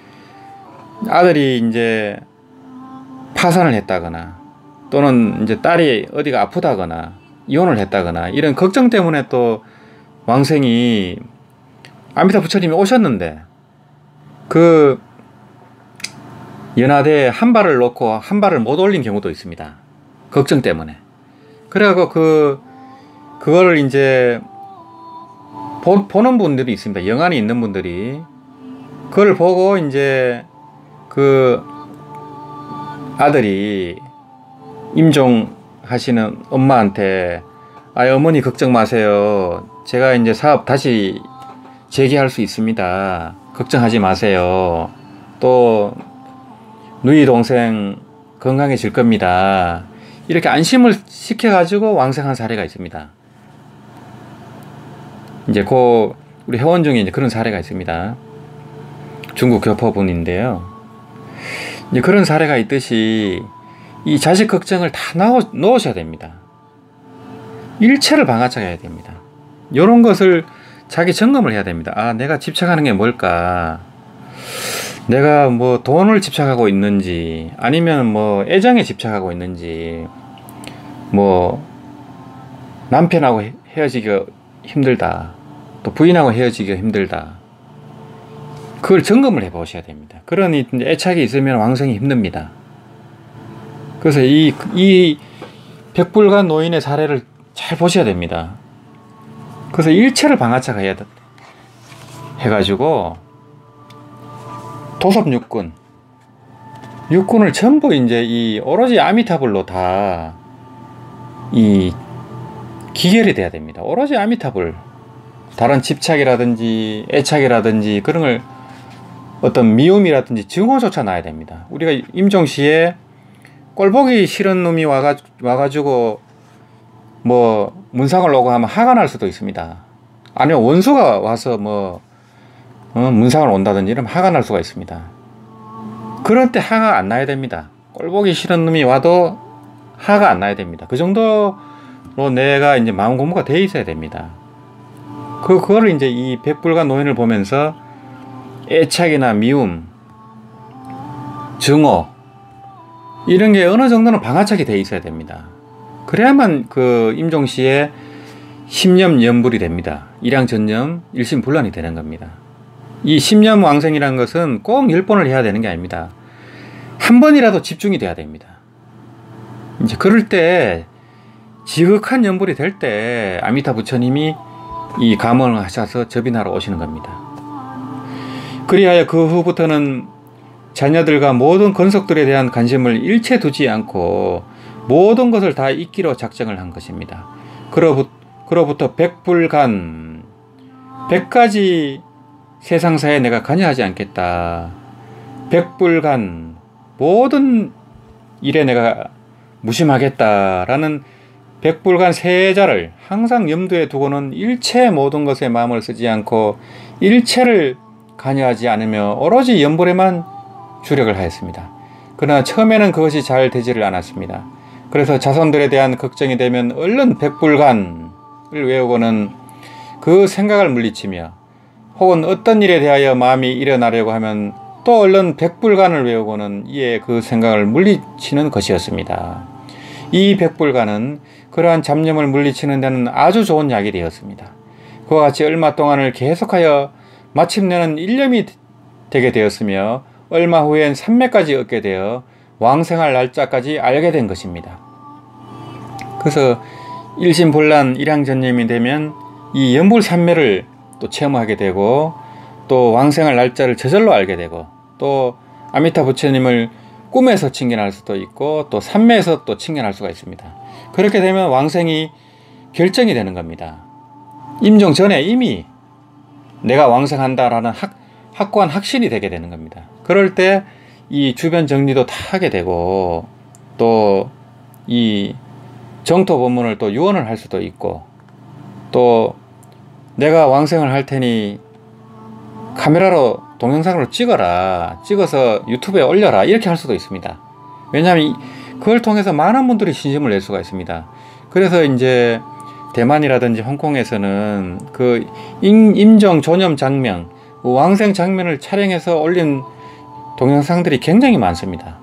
아들이 이제 파산을 했다거나 또는 이제 딸이 어디가 아프다거나 이혼을 했다거나 이런 걱정 때문에 또 왕생이 아미타 부처님이 오셨는데 그 연하대에 한 발을 놓고 한 발을 못 올린 경우도 있습니다. 걱정 때문에. 그래갖고 그거를 이제 보는 분들이 있습니다. 영안이 있는 분들이 그걸 보고 이제 그 아들이 임종하시는 엄마한테 어머니 걱정 마세요. 제가 이제 사업 다시 재기할 수 있습니다. 걱정하지 마세요. 또 누이 동생 건강해질 겁니다. 이렇게 안심을 시켜가지고 왕생한 사례가 있습니다. 이제 우리 회원 중에 이제 그런 사례가 있습니다. 중국 교포분인데요. 이제 그런 사례가 있듯이 이 자식 걱정을 다 놓으셔야 됩니다. 일체를 방아착해야 됩니다. 이런 것을 자기 점검을 해야 됩니다. 아, 내가 집착하는 게 뭘까? 내가 뭐 돈을 집착하고 있는지, 아니면 뭐 애정에 집착하고 있는지, 뭐 남편하고 헤어지기가 힘들다, 또 부인하고 헤어지기가 힘들다, 그걸 점검을 해 보셔야 됩니다. 그러니 애착이 있으면 왕성이 힘듭니다. 그래서 이 백불간 노인의 사례를 잘 보셔야 됩니다. 그래서 일체를 방아착해야 해가지고 도섭 육군을 전부 이제 이 오로지 아미타불로 다 이 기결이 돼야 됩니다. 오로지 아미타불, 다른 집착이라든지 애착이라든지 그런 걸 어떤 미움이라든지 증오조차 나야 됩니다. 우리가 임종시에 꼴보기 싫은 놈이 와가지고 뭐 문상을 오고 하면 화가 날 수도 있습니다. 아니면 원수가 와서 뭐 문상을 온다든지 이러면 화가 날 수가 있습니다. 그럴 때 화가 안 나야 됩니다. 꼴보기 싫은 놈이 와도 화가 안 나야 됩니다. 그 정도로 내가 이제 마음 공부가 돼 있어야 됩니다. 그거를 이제 이 백불간 노인을 보면서 애착이나 미움, 증오, 이런 게 어느 정도는 방아착이 돼 있어야 됩니다. 그래야만 그 임종시에 십념연불이 됩니다. 일양전념, 일심불란이 되는 겁니다. 이 십념왕생이라는 것은 꼭 10번을 해야 되는 게 아닙니다. 한 번이라도 집중이 돼야 됩니다. 이제 그럴 때 지극한 연불이 될 때 아미타 부처님이 이 감언을 하셔서 접인하러 오시는 겁니다. 그리하여 그 후부터는 자녀들과 모든 건속들에 대한 관심을 일체 두지 않고 모든 것을 다 잊기로 작정을 한 것입니다. 그로부터 백불간, 100가지 세상사에 내가 관여하지 않겠다. 백불간, 모든 일에 내가 무심하겠다라는 백불간 세자를 항상 염두에 두고는 일체 모든 것에 마음을 쓰지 않고 일체를 관여하지 않으며 오로지 연불에만 주력을 하였습니다. 그러나 처음에는 그것이 잘 되지를 않았습니다. 그래서 자손들에 대한 걱정이 되면 얼른 백불간을 외우고는 그 생각을 물리치며, 혹은 어떤 일에 대하여 마음이 일어나려고 하면 또 얼른 백불간을 외우고는 이에 그 생각을 물리치는 것이었습니다. 이 백불간은 그러한 잡념을 물리치는 데는 아주 좋은 약이 되었습니다. 그와 같이 얼마 동안을 계속하여 마침내는 일념이 되게 되었으며 얼마 후엔 삼매까지 얻게 되어 왕생할 날짜까지 알게 된 것입니다. 그래서 일심불란 일양전념이 되면 이 연불삼매를 또 체험하게 되고, 또 왕생할 날짜를 저절로 알게 되고, 또 아미타 부처님을 꿈에서 칭견할 수도 있고, 또 삼매에서 또 칭견할 수가 있습니다. 그렇게 되면 왕생이 결정이 되는 겁니다. 임종 전에 이미 내가 왕생한다라는 확고한 확신이 되게 되는 겁니다. 그럴 때 이 주변 정리도 다 하게 되고, 또 이 정토 법문을 또 유언을 할 수도 있고, 또 내가 왕생을 할 테니 카메라로 동영상으로 찍어서 유튜브에 올려라, 이렇게 할 수도 있습니다. 왜냐하면 그걸 통해서 많은 분들이 신심을 낼 수가 있습니다. 그래서 이제 대만이라든지 홍콩에서는 그 임종 존엄 장면, 왕생 장면을 촬영해서 올린 동영상들이 굉장히 많습니다.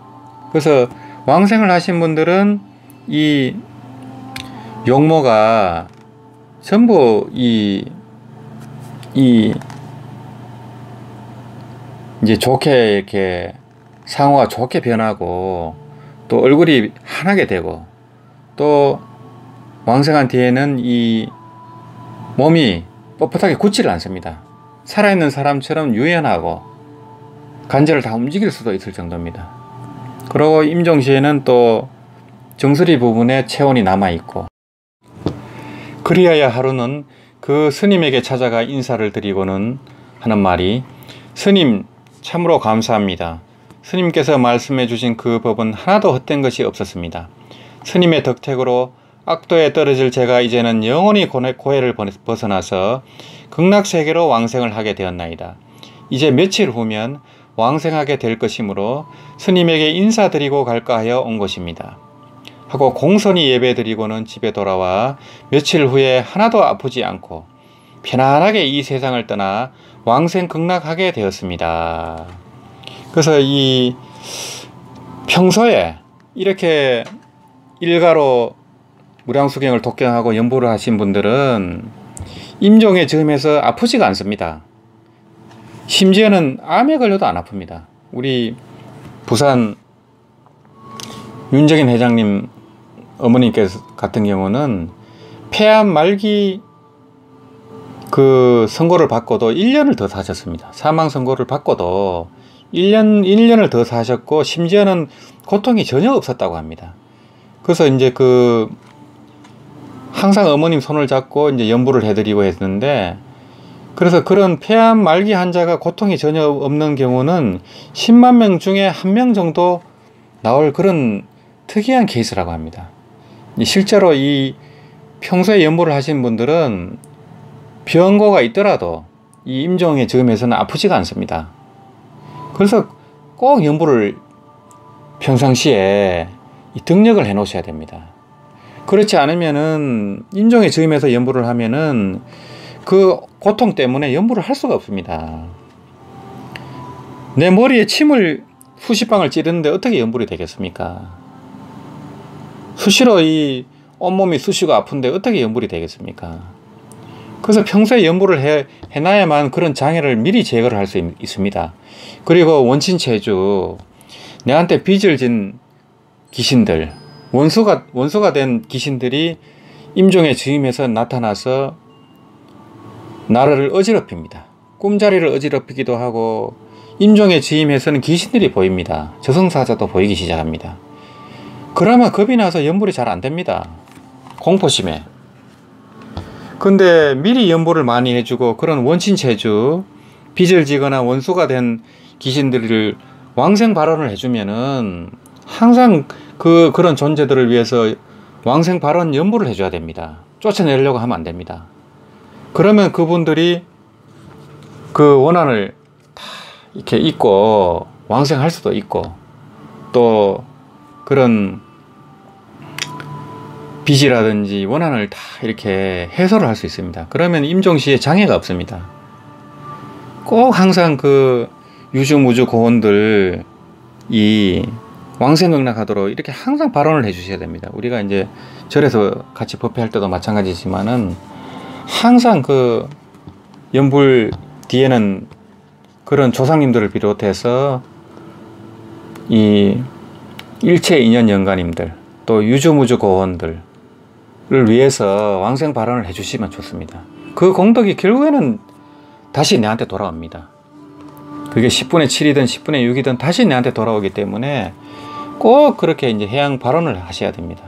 그래서 왕생을 하신 분들은 이 용모가 전부 이제 좋게 이렇게 상호가 좋게 변하고, 또 얼굴이 환하게 되고, 또 왕생한 뒤에는 이 몸이 뻣뻣하게 굳지를 않습니다. 살아있는 사람처럼 유연하고 관절을 다 움직일 수도 있을 정도입니다. 그리고 임종시에는 또 정수리 부분에 체온이 남아있고, 그리하여 하루는 그 스님에게 찾아가 인사를 드리고는 하는 말이, 스님 참으로 감사합니다. 스님께서 말씀해 주신 그 법은 하나도 헛된 것이 없었습니다. 스님의 덕택으로 악도에 떨어질 제가 이제는 영원히 고해를 벗어나서 극락세계로 왕생을 하게 되었나이다. 이제 며칠 후면 왕생하게 될 것이므로 스님에게 인사드리고 갈까 하여 온 것입니다. 하고 공손히 예배드리고는 집에 돌아와 며칠 후에 하나도 아프지 않고 편안하게 이 세상을 떠나 왕생 극락하게 되었습니다. 그래서 이 평소에 이렇게 일가로 무량수경을 독경하고 연보를 하신 분들은 임종의 즈음에서 아프지가 않습니다. 심지어는 암에 걸려도 안 아픕니다. 우리 부산 윤정인 회장님 어머님께서 같은 경우는 폐암 말기 그 선고를 받고도 1년을 더 사셨습니다. 사망 선고를 받고도 1년을 더 사셨고, 심지어는 고통이 전혀 없었다고 합니다. 그래서 이제 항상 어머님 손을 잡고 이제 연부를 해드리고 했는데, 그래서 그런 폐암 말기 환자가 고통이 전혀 없는 경우는 10만 명 중에 1명 정도 나올 그런 특이한 케이스라고 합니다. 실제로 이 평소에 연부를 하신 분들은 병고가 있더라도 이 임종의 즈음에서는 아프지가 않습니다. 그래서 꼭 연부를 평상시에 등력을 해 놓으셔야 됩니다. 그렇지 않으면은 임종의 즈음에서 연부를 하면은 그 고통 때문에 연부를 할 수가 없습니다. 내 머리에 침을 수십 방울 찌르는데 어떻게 연불이 되겠습니까? 수시로 이 온몸이 쑤시고 아픈데 어떻게 연불이 되겠습니까? 그래서 평소에 연불을 해놔야만 그런 장애를 미리 제거를 할 수 있습니다. 그리고 원친체주, 내한테 빚을 진 귀신들, 원수가 된 귀신들이 임종의 즈음에서 나타나서 나를 어지럽힙니다. 꿈자리를 어지럽히기도 하고, 임종의 즈음에서는 귀신들이 보입니다. 저승사자도 보이기 시작합니다. 그러면 겁이 나서 연불이 잘 안 됩니다. 공포심에. 근데 미리 연불을 많이 해주고 그런 원친체주, 빚을 지거나 원수가 된 귀신들을 왕생 발언을 해주면은 항상 그런 존재들을 위해서 왕생 발언 연불을 해줘야 됩니다. 쫓아내려고 하면 안 됩니다. 그러면 그분들이 그 원한을 다 이렇게 잊고 왕생할 수도 있고, 또 그런 빚이라든지 원한을 다 이렇게 해소를 할 수 있습니다. 그러면 임종시에 장애가 없습니다. 꼭 항상 그 유주무주 고원들 이 왕생극락하도록 이렇게 항상 발언을 해 주셔야 됩니다. 우리가 이제 절에서 같이 법회할 때도 마찬가지지만은 항상 그 연불 뒤에는 그런 조상님들을 비롯해서 이 일체 인연 영가님들, 또 유주무주 고원들을 위해서 왕생 발언을 해주시면 좋습니다. 그 공덕이 결국에는 다시 내한테 돌아옵니다. 그게 10분의 7이든 10분의 6이든 다시 내한테 돌아오기 때문에 꼭 그렇게 이제 해양 발언을 하셔야 됩니다.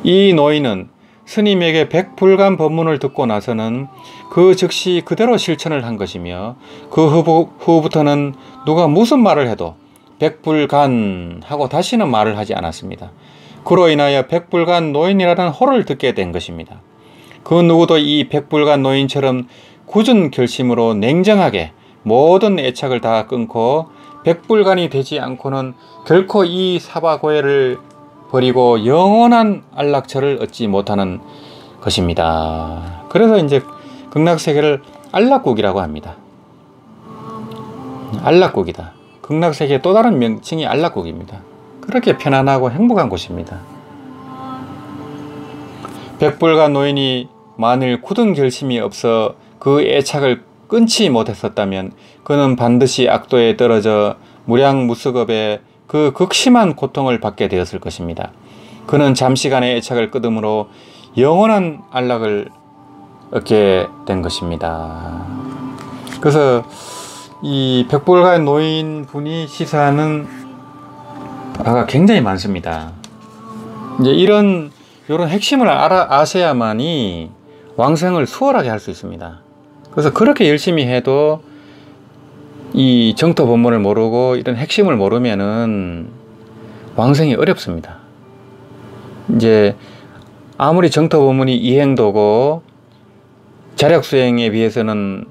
이 노인은 스님에게 백불간 법문을 듣고 나서는 그 즉시 그대로 실천을 한 것이며, 그 후부터는 누가 무슨 말을 해도 백불간 하고 다시는 말을 하지 않았습니다. 그로 인하여 백불간 노인이라는 호를 듣게 된 것입니다. 그 누구도 이 백불간 노인처럼 굳은 결심으로 냉정하게 모든 애착을 다 끊고 백불간이 되지 않고는 결코 이 사바고해를 버리고 영원한 안락처를 얻지 못하는 것입니다. 그래서 이제 극락세계를 안락국이라고 합니다. 안락국이다. 극락세계의 또 다른 명칭이 안락국입니다. 그렇게 편안하고 행복한 곳입니다. 백불간 노인이 만일 굳은 결심이 없어 그 애착을 끊지 못했었다면 그는 반드시 악도에 떨어져 무량무스겁의 그 극심한 고통을 받게 되었을 것입니다. 그는 잠시간의 애착을 끊음으로 영원한 안락을 얻게 된 것입니다. 그래서 이 백불간 노인분이 시사하는 바가 굉장히 많습니다. 이제 이런 핵심을 아셔야만이 왕생을 수월하게 할 수 있습니다. 그래서 그렇게 열심히 해도 이 정토 본문을 모르고 이런 핵심을 모르면은 왕생이 어렵습니다. 이제 아무리 정토 본문이 이행도고 자력 수행에 비해서는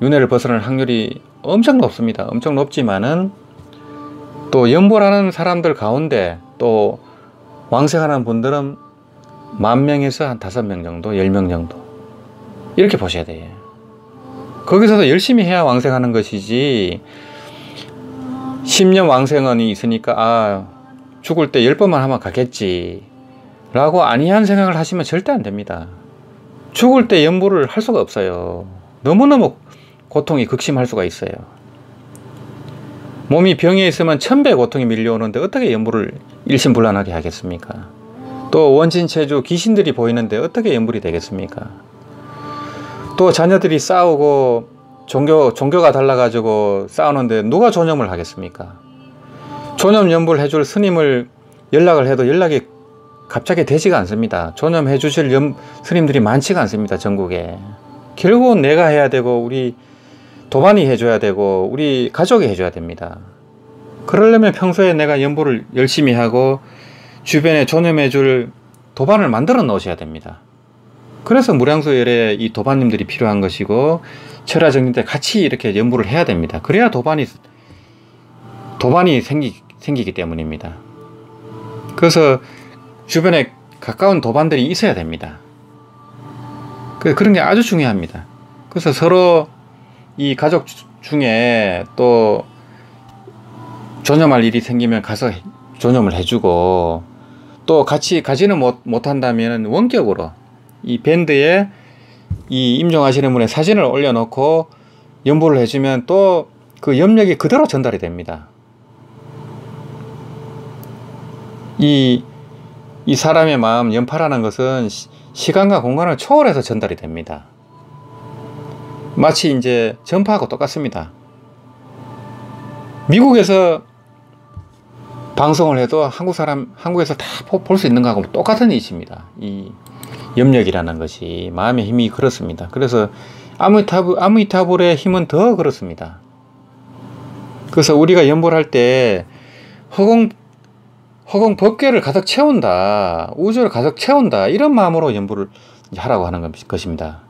윤회를 벗어날 확률이 엄청 높습니다. 엄청 높지만은 또 연보라는 사람들 가운데 또 왕생하는 분들은 10,000명에서 한 5명 정도, 10명 정도 이렇게 보셔야 돼요. 거기서도 열심히 해야 왕생하는 것이지 10년 왕생원이 있으니까 죽을 때 10번만 하면 가겠지 라고 안이한 생각을 하시면 절대 안 됩니다. 죽을 때 연보를 할 수가 없어요. 너무너무 고통이 극심할 수가 있어요. 몸이 병에 있으면 1000배의 고통이 밀려오는데 어떻게 연보를 일심불란하게 하겠습니까? 또 원신체주 귀신들이 보이는데 어떻게 연불이 되겠습니까? 또 자녀들이 싸우고 종교가 달라가지고 싸우는데 누가 존염을 하겠습니까? 존염 연불 해줄 스님을 연락을 해도 연락이 갑자기 되지가 않습니다. 존염해 주실 스님들이 많지가 않습니다. 전국에. 결국은 내가 해야 되고 우리 도반이 해줘야 되고 우리 가족이 해줘야 됩니다. 그러려면 평소에 내가 연불을 열심히 하고 주변에 존염해 줄 도반을 만들어 놓으셔야 됩니다. 그래서 무량수열에 이 도반님들이 필요한 것이고 철화정진 때 같이 이렇게 연불을 해야 됩니다. 그래야 도반이 생기기 때문입니다. 그래서 주변에 가까운 도반들이 있어야 됩니다. 그런 게 아주 중요합니다. 그래서 서로 이 가족 중에 또 존염할 일이 생기면 가서 존염을 해주고 또 같이 가지는 못한다면 원격으로 이 밴드에 이 임종하시는 분의 사진을 올려놓고 연보를 해주면 또 그 염력이 그대로 전달이 됩니다. 이 사람의 마음, 연파라는 것은 시간과 공간을 초월해서 전달이 됩니다. 마치 이제 전파하고 똑같습니다. 미국에서 방송을 해도 한국에서 다 볼 수 있는 거하고 똑같은 이치입니다. 이 염력이라는 것이 마음의 힘이 그렇습니다. 그래서 아미타불의 힘은 더 그렇습니다. 그래서 우리가 연보를 할 때 허공 법계를 가득 채운다, 우주를 가득 채운다 이런 마음으로 연보를 하라고 하는 것입니다.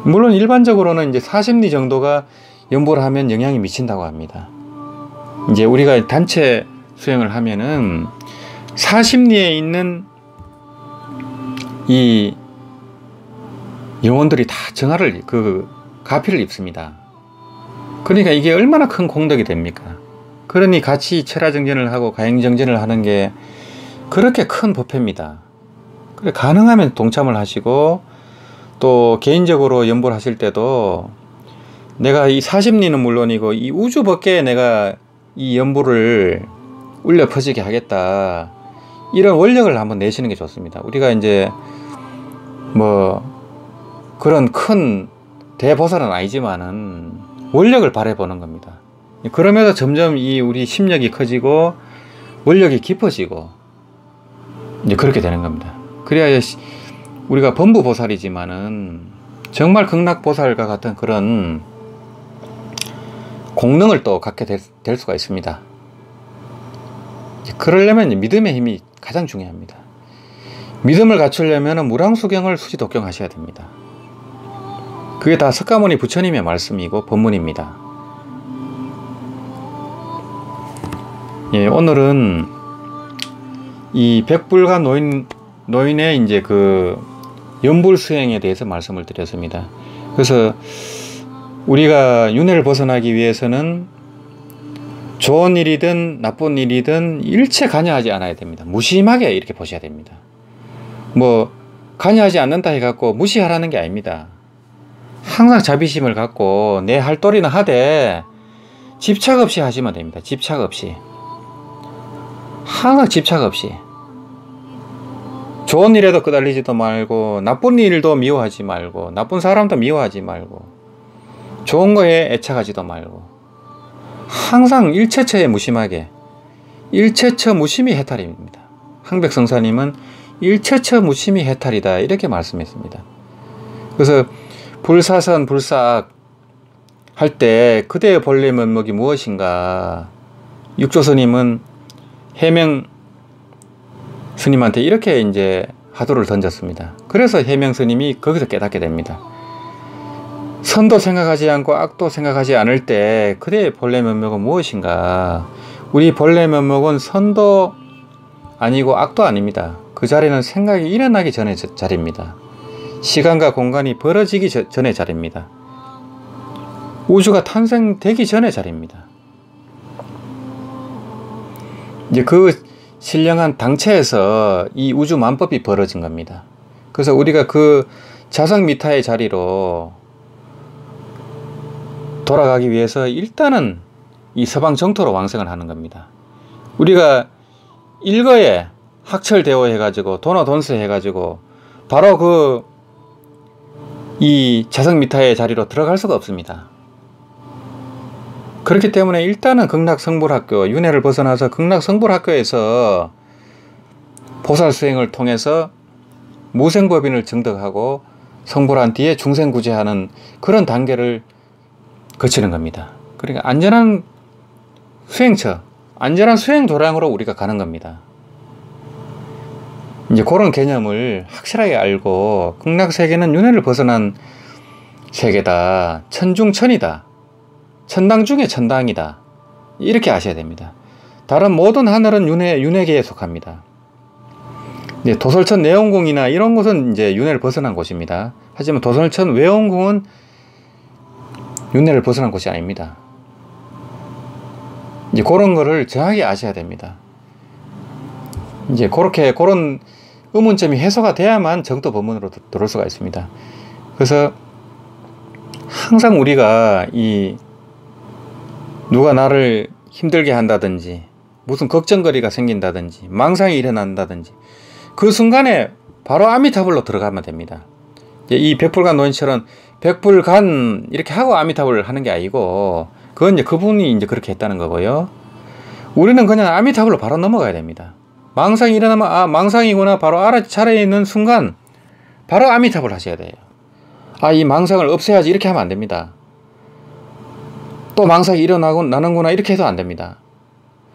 물론 일반적으로는 이제 40리 정도가 연보를 하면 영향이 미친다고 합니다. 이제 우리가 단체 수행을 하면은 40리에 있는 이 영혼들이 다 정화를 가피를 입습니다. 그러니까 이게 얼마나 큰 공덕이 됩니까? 그러니 같이 철화정진을 하고 가행정진을 하는 게 그렇게 큰 법회입니다. 그래 가능하면 동참을 하시고 또 개인적으로 연보를 하실 때도 내가 이 40리는 물론이고 이 우주 법계에 내가 이 연보를 울려 퍼지게 하겠다 이런 원력을 한번 내시는 게 좋습니다. 우리가 이제 뭐 그런 큰 대보살은 아니지만은 원력을 발휘해보는 겁니다. 그러면서 점점 이 우리 심력이 커지고 원력이 깊어지고 이제 그렇게 되는 겁니다. 그래야 우리가 범부보살이지만은 정말 극락보살과 같은 그런 공능을 또 갖게 될 수가 있습니다. 그러려면 믿음의 힘이 가장 중요합니다. 믿음을 갖추려면 무량수경을 수지독경 하셔야 됩니다. 그게 다 석가모니 부처님의 말씀이고 법문입니다. 예, 오늘은 이 백불가 노인의 이제 그 연불수행에 대해서 말씀을 드렸습니다. 그래서 우리가 윤회를 벗어나기 위해서는 좋은 일이든 나쁜 일이든 일체 관여하지 않아야 됩니다. 무심하게 이렇게 보셔야 됩니다. 뭐 관여하지 않는다 해갖고 무시하라는 게 아닙니다. 항상 자비심을 갖고 내 할 도리는 하되 집착 없이 하시면 됩니다. 집착 없이. 항상 집착 없이. 좋은 일에도 끄달리지도 말고 나쁜 일도 미워하지 말고 나쁜 사람도 미워하지 말고 좋은 거에 애착하지도 말고 항상 일체처에 무심하게 일체처 무심이 해탈입니다. 항백성사님은 일체처 무심히 해탈이다 이렇게 말씀했습니다. 그래서 불사선 불사악 할 때 그대의 본래 면목이 무엇인가, 육조 스님은 해명 스님한테 이렇게 이제 화두를 던졌습니다. 그래서 해명 스님이 거기서 깨닫게 됩니다. 선도 생각하지 않고 악도 생각하지 않을 때 그대의 본래 면목은 무엇인가. 우리 본래 면목은 선도 아니고 악도 아닙니다. 그 자리는 생각이 일어나기 전의 자리입니다. 시간과 공간이 벌어지기 전의 자리입니다. 우주가 탄생되기 전의 자리입니다. 이제 그 신령한 당체에서 이 우주 만법이 벌어진 겁니다. 그래서 우리가 그 자성미타의 자리로 돌아가기 위해서 일단은 이 서방 정토로 왕생을 하는 겁니다. 우리가 일거에 학철대오 해가지고 도노돈스 해가지고 바로 그 이 자성미타의 자리로 들어갈 수가 없습니다. 그렇기 때문에 일단은 극락성불학교, 윤회를 벗어나서 극락성불학교에서 보살수행을 통해서 무생법인을 증득하고 성불한 뒤에 중생구제하는 그런 단계를 거치는 겁니다. 그러니까 안전한 수행처, 안전한 수행 도량으로 우리가 가는 겁니다. 이제 그런 개념을 확실하게 알고 극락세계는 윤회를 벗어난 세계다. 천중천이다. 천당 중에 천당이다. 이렇게 아셔야 됩니다. 다른 모든 하늘은 윤회계에 속합니다. 이제 도솔천 내원궁이나 이런 곳은 이제 윤회를 벗어난 곳입니다. 하지만 도솔천 외원궁은 윤회를 벗어난 곳이 아닙니다. 이제 그런 거를 정확히 아셔야 됩니다. 이제 그런 의문점이 해소가 돼야만 정도 법문으로 들어올 수가 있습니다. 그래서 항상 우리가 누가 나를 힘들게 한다든지 무슨 걱정거리가 생긴다든지 망상이 일어난다든지 그 순간에 바로 아미타불로 들어가면 됩니다. 이 백불간 노인처럼 백불간 이렇게 하고 아미타불을 하는 게 아니고 그건 이제 그분이 이제 그렇게 했다는 거고요. 우리는 그냥 아미타불로 바로 넘어가야 됩니다. 망상이 일어나면 아 망상이구나 바로 차려있는 순간 바로 아미타불 하셔야 돼요. 아 이 망상을 없애야지 이렇게 하면 안 됩니다. 또 망상이 나는구나 이렇게 해도 안 됩니다.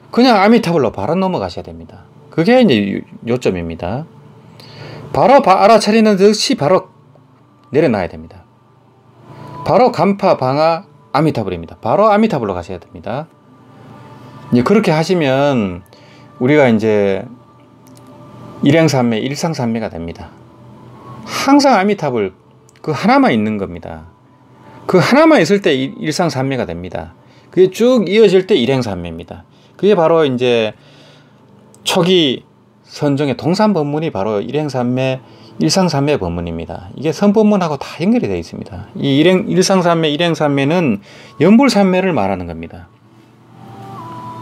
그냥 아미타불로 바로 넘어가셔야 됩니다. 그게 이제 요점입니다. 바로 알아차리는 듯이 바로 내려놔야 됩니다. 바로 간파 방아 아미타불입니다. 바로 아미타불로 가셔야 됩니다. 이제 그렇게 하시면 우리가 이제 일행삼매, 일상삼매가 됩니다. 항상 아미타불 그 하나만 있는 겁니다. 그 하나만 있을 때 일상삼매가 됩니다. 그게 쭉 이어질 때 일행삼매입니다. 그게 바로 이제 초기 선종의 동산법문이 바로 일행삼매, 일상삼매 법문입니다. 이게 선법문하고 다 연결이 되어 있습니다. 이 일상삼매, 일행삼매는 연불삼매를 말하는 겁니다.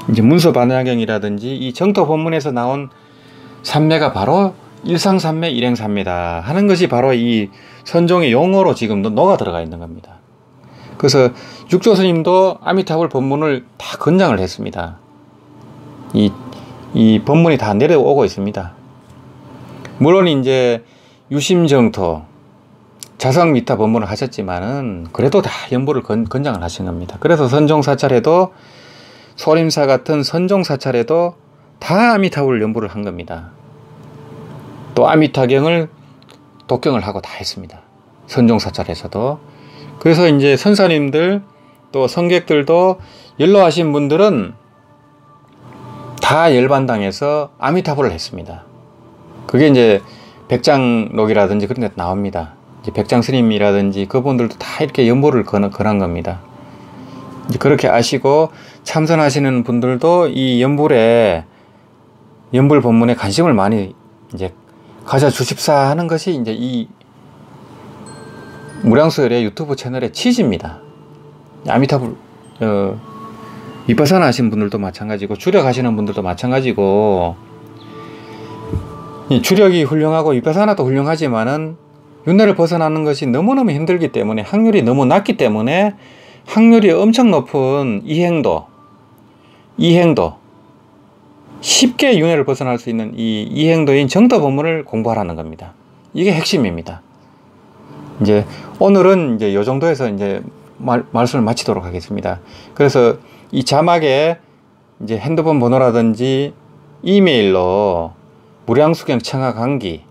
이제 문서반야경이라든지 이 정토법문에서 나온 삼매가 바로 일상삼매, 일행삼매다 하는 것이 바로 이 선종의 용어로 지금 녹아 들어가 있는 겁니다. 그래서 육조 스님도 아미타불 법문을 다 건장을 했습니다. 이 법문이 다 내려오고 있습니다. 물론 이제 유심정토, 자성미타 법문을 하셨지만은 그래도 다 연보를 건장을 하신 겁니다. 그래서 선종사찰에도 소림사 같은 선종사찰에도 다 아미타불 연보를 한 겁니다. 또 아미타경을 독경을 하고 다 했습니다. 선종사찰에서도. 그래서 이제 선사님들 또 성객들도 연로하신 분들은 다 열반당에서 아미타불을 했습니다. 그게 이제 백장록이라든지 그런 데 나옵니다. 이제 백장 스님이라든지 그분들도 다 이렇게 연보를 건한 겁니다. 이제 그렇게 아시고 참선하시는 분들도 이 연불 법문에 관심을 많이 이제 가져 주십사 하는 것이 이제 이 무량수열의 유튜브 채널의 취지입니다. 아미타불 비파사나 하시는 분들도 마찬가지고 주력 하시는 분들도 마찬가지고 이 주력이 훌륭하고 비파사나도 훌륭하지만은 윤회를 벗어나는 것이 너무너무 힘들기 때문에 확률이 너무 낮기 때문에 확률이 엄청 높은 이행도 쉽게 윤회를 벗어날 수 있는 이 이행도인 정토법문을 공부하라는 겁니다. 이게 핵심입니다. 이제 오늘은 이제 이 정도에서 이제 말씀을 마치도록 하겠습니다. 그래서 이 자막에 이제 핸드폰 번호라든지 이메일로 무량수경 청하 강기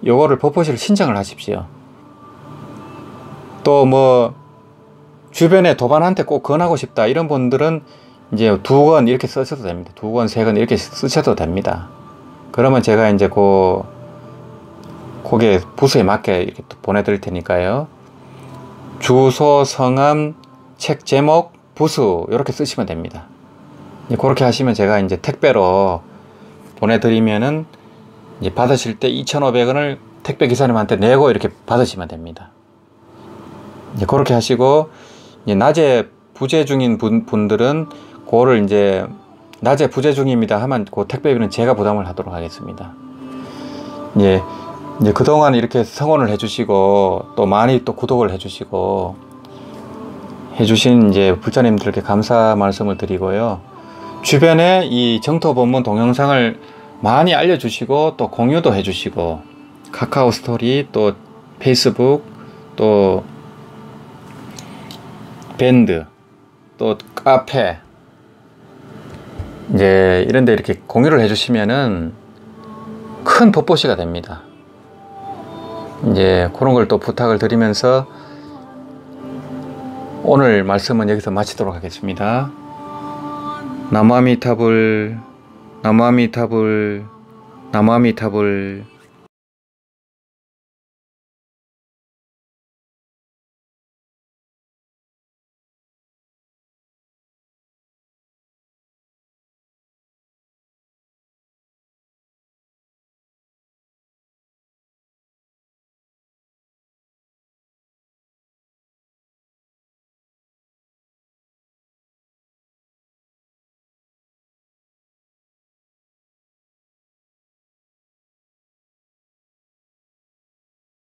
요거를 법보시를 신청을 하십시오. 또 뭐 주변에 도반한테 꼭 권하고 싶다 이런 분들은 이제 2권 이렇게 쓰셔도 됩니다. 2권, 3권 이렇게 쓰셔도 됩니다. 그러면 제가 이제 그게 부서에 맞게 이렇게 또 보내드릴 테니까요. 주소, 성함, 책 제목, 부수 이렇게 쓰시면 됩니다. 그렇게 하시면 제가 이제 택배로 보내드리면은 이제 받으실 때 2,500원을 택배 기사님한테 내고 이렇게 받으시면 됩니다. 이제 그렇게 하시고 이제 낮에 부재 중인 분들은 그거를 이제 낮에 부재 중입니다 하면 그 택배비는 제가 부담을 하도록 하겠습니다. 이제 그동안 이렇게 성원을 해주시고 또 많이 또 구독을 해주시고 해주신 이제 불자님들께 감사 말씀을 드리고요. 주변에 이 정토법문 동영상을 많이 알려주시고 또 공유도 해주시고 카카오 스토리 또 페이스북 또 밴드 또 카페 이제 이런데 이렇게 공유를 해주시면은 큰 법보시가 됩니다. 이제 그런 걸 또 부탁을 드리면서 오늘 말씀은 여기서 마치도록 하겠습니다. 나무아미타불 나무아미타불 나무아미타불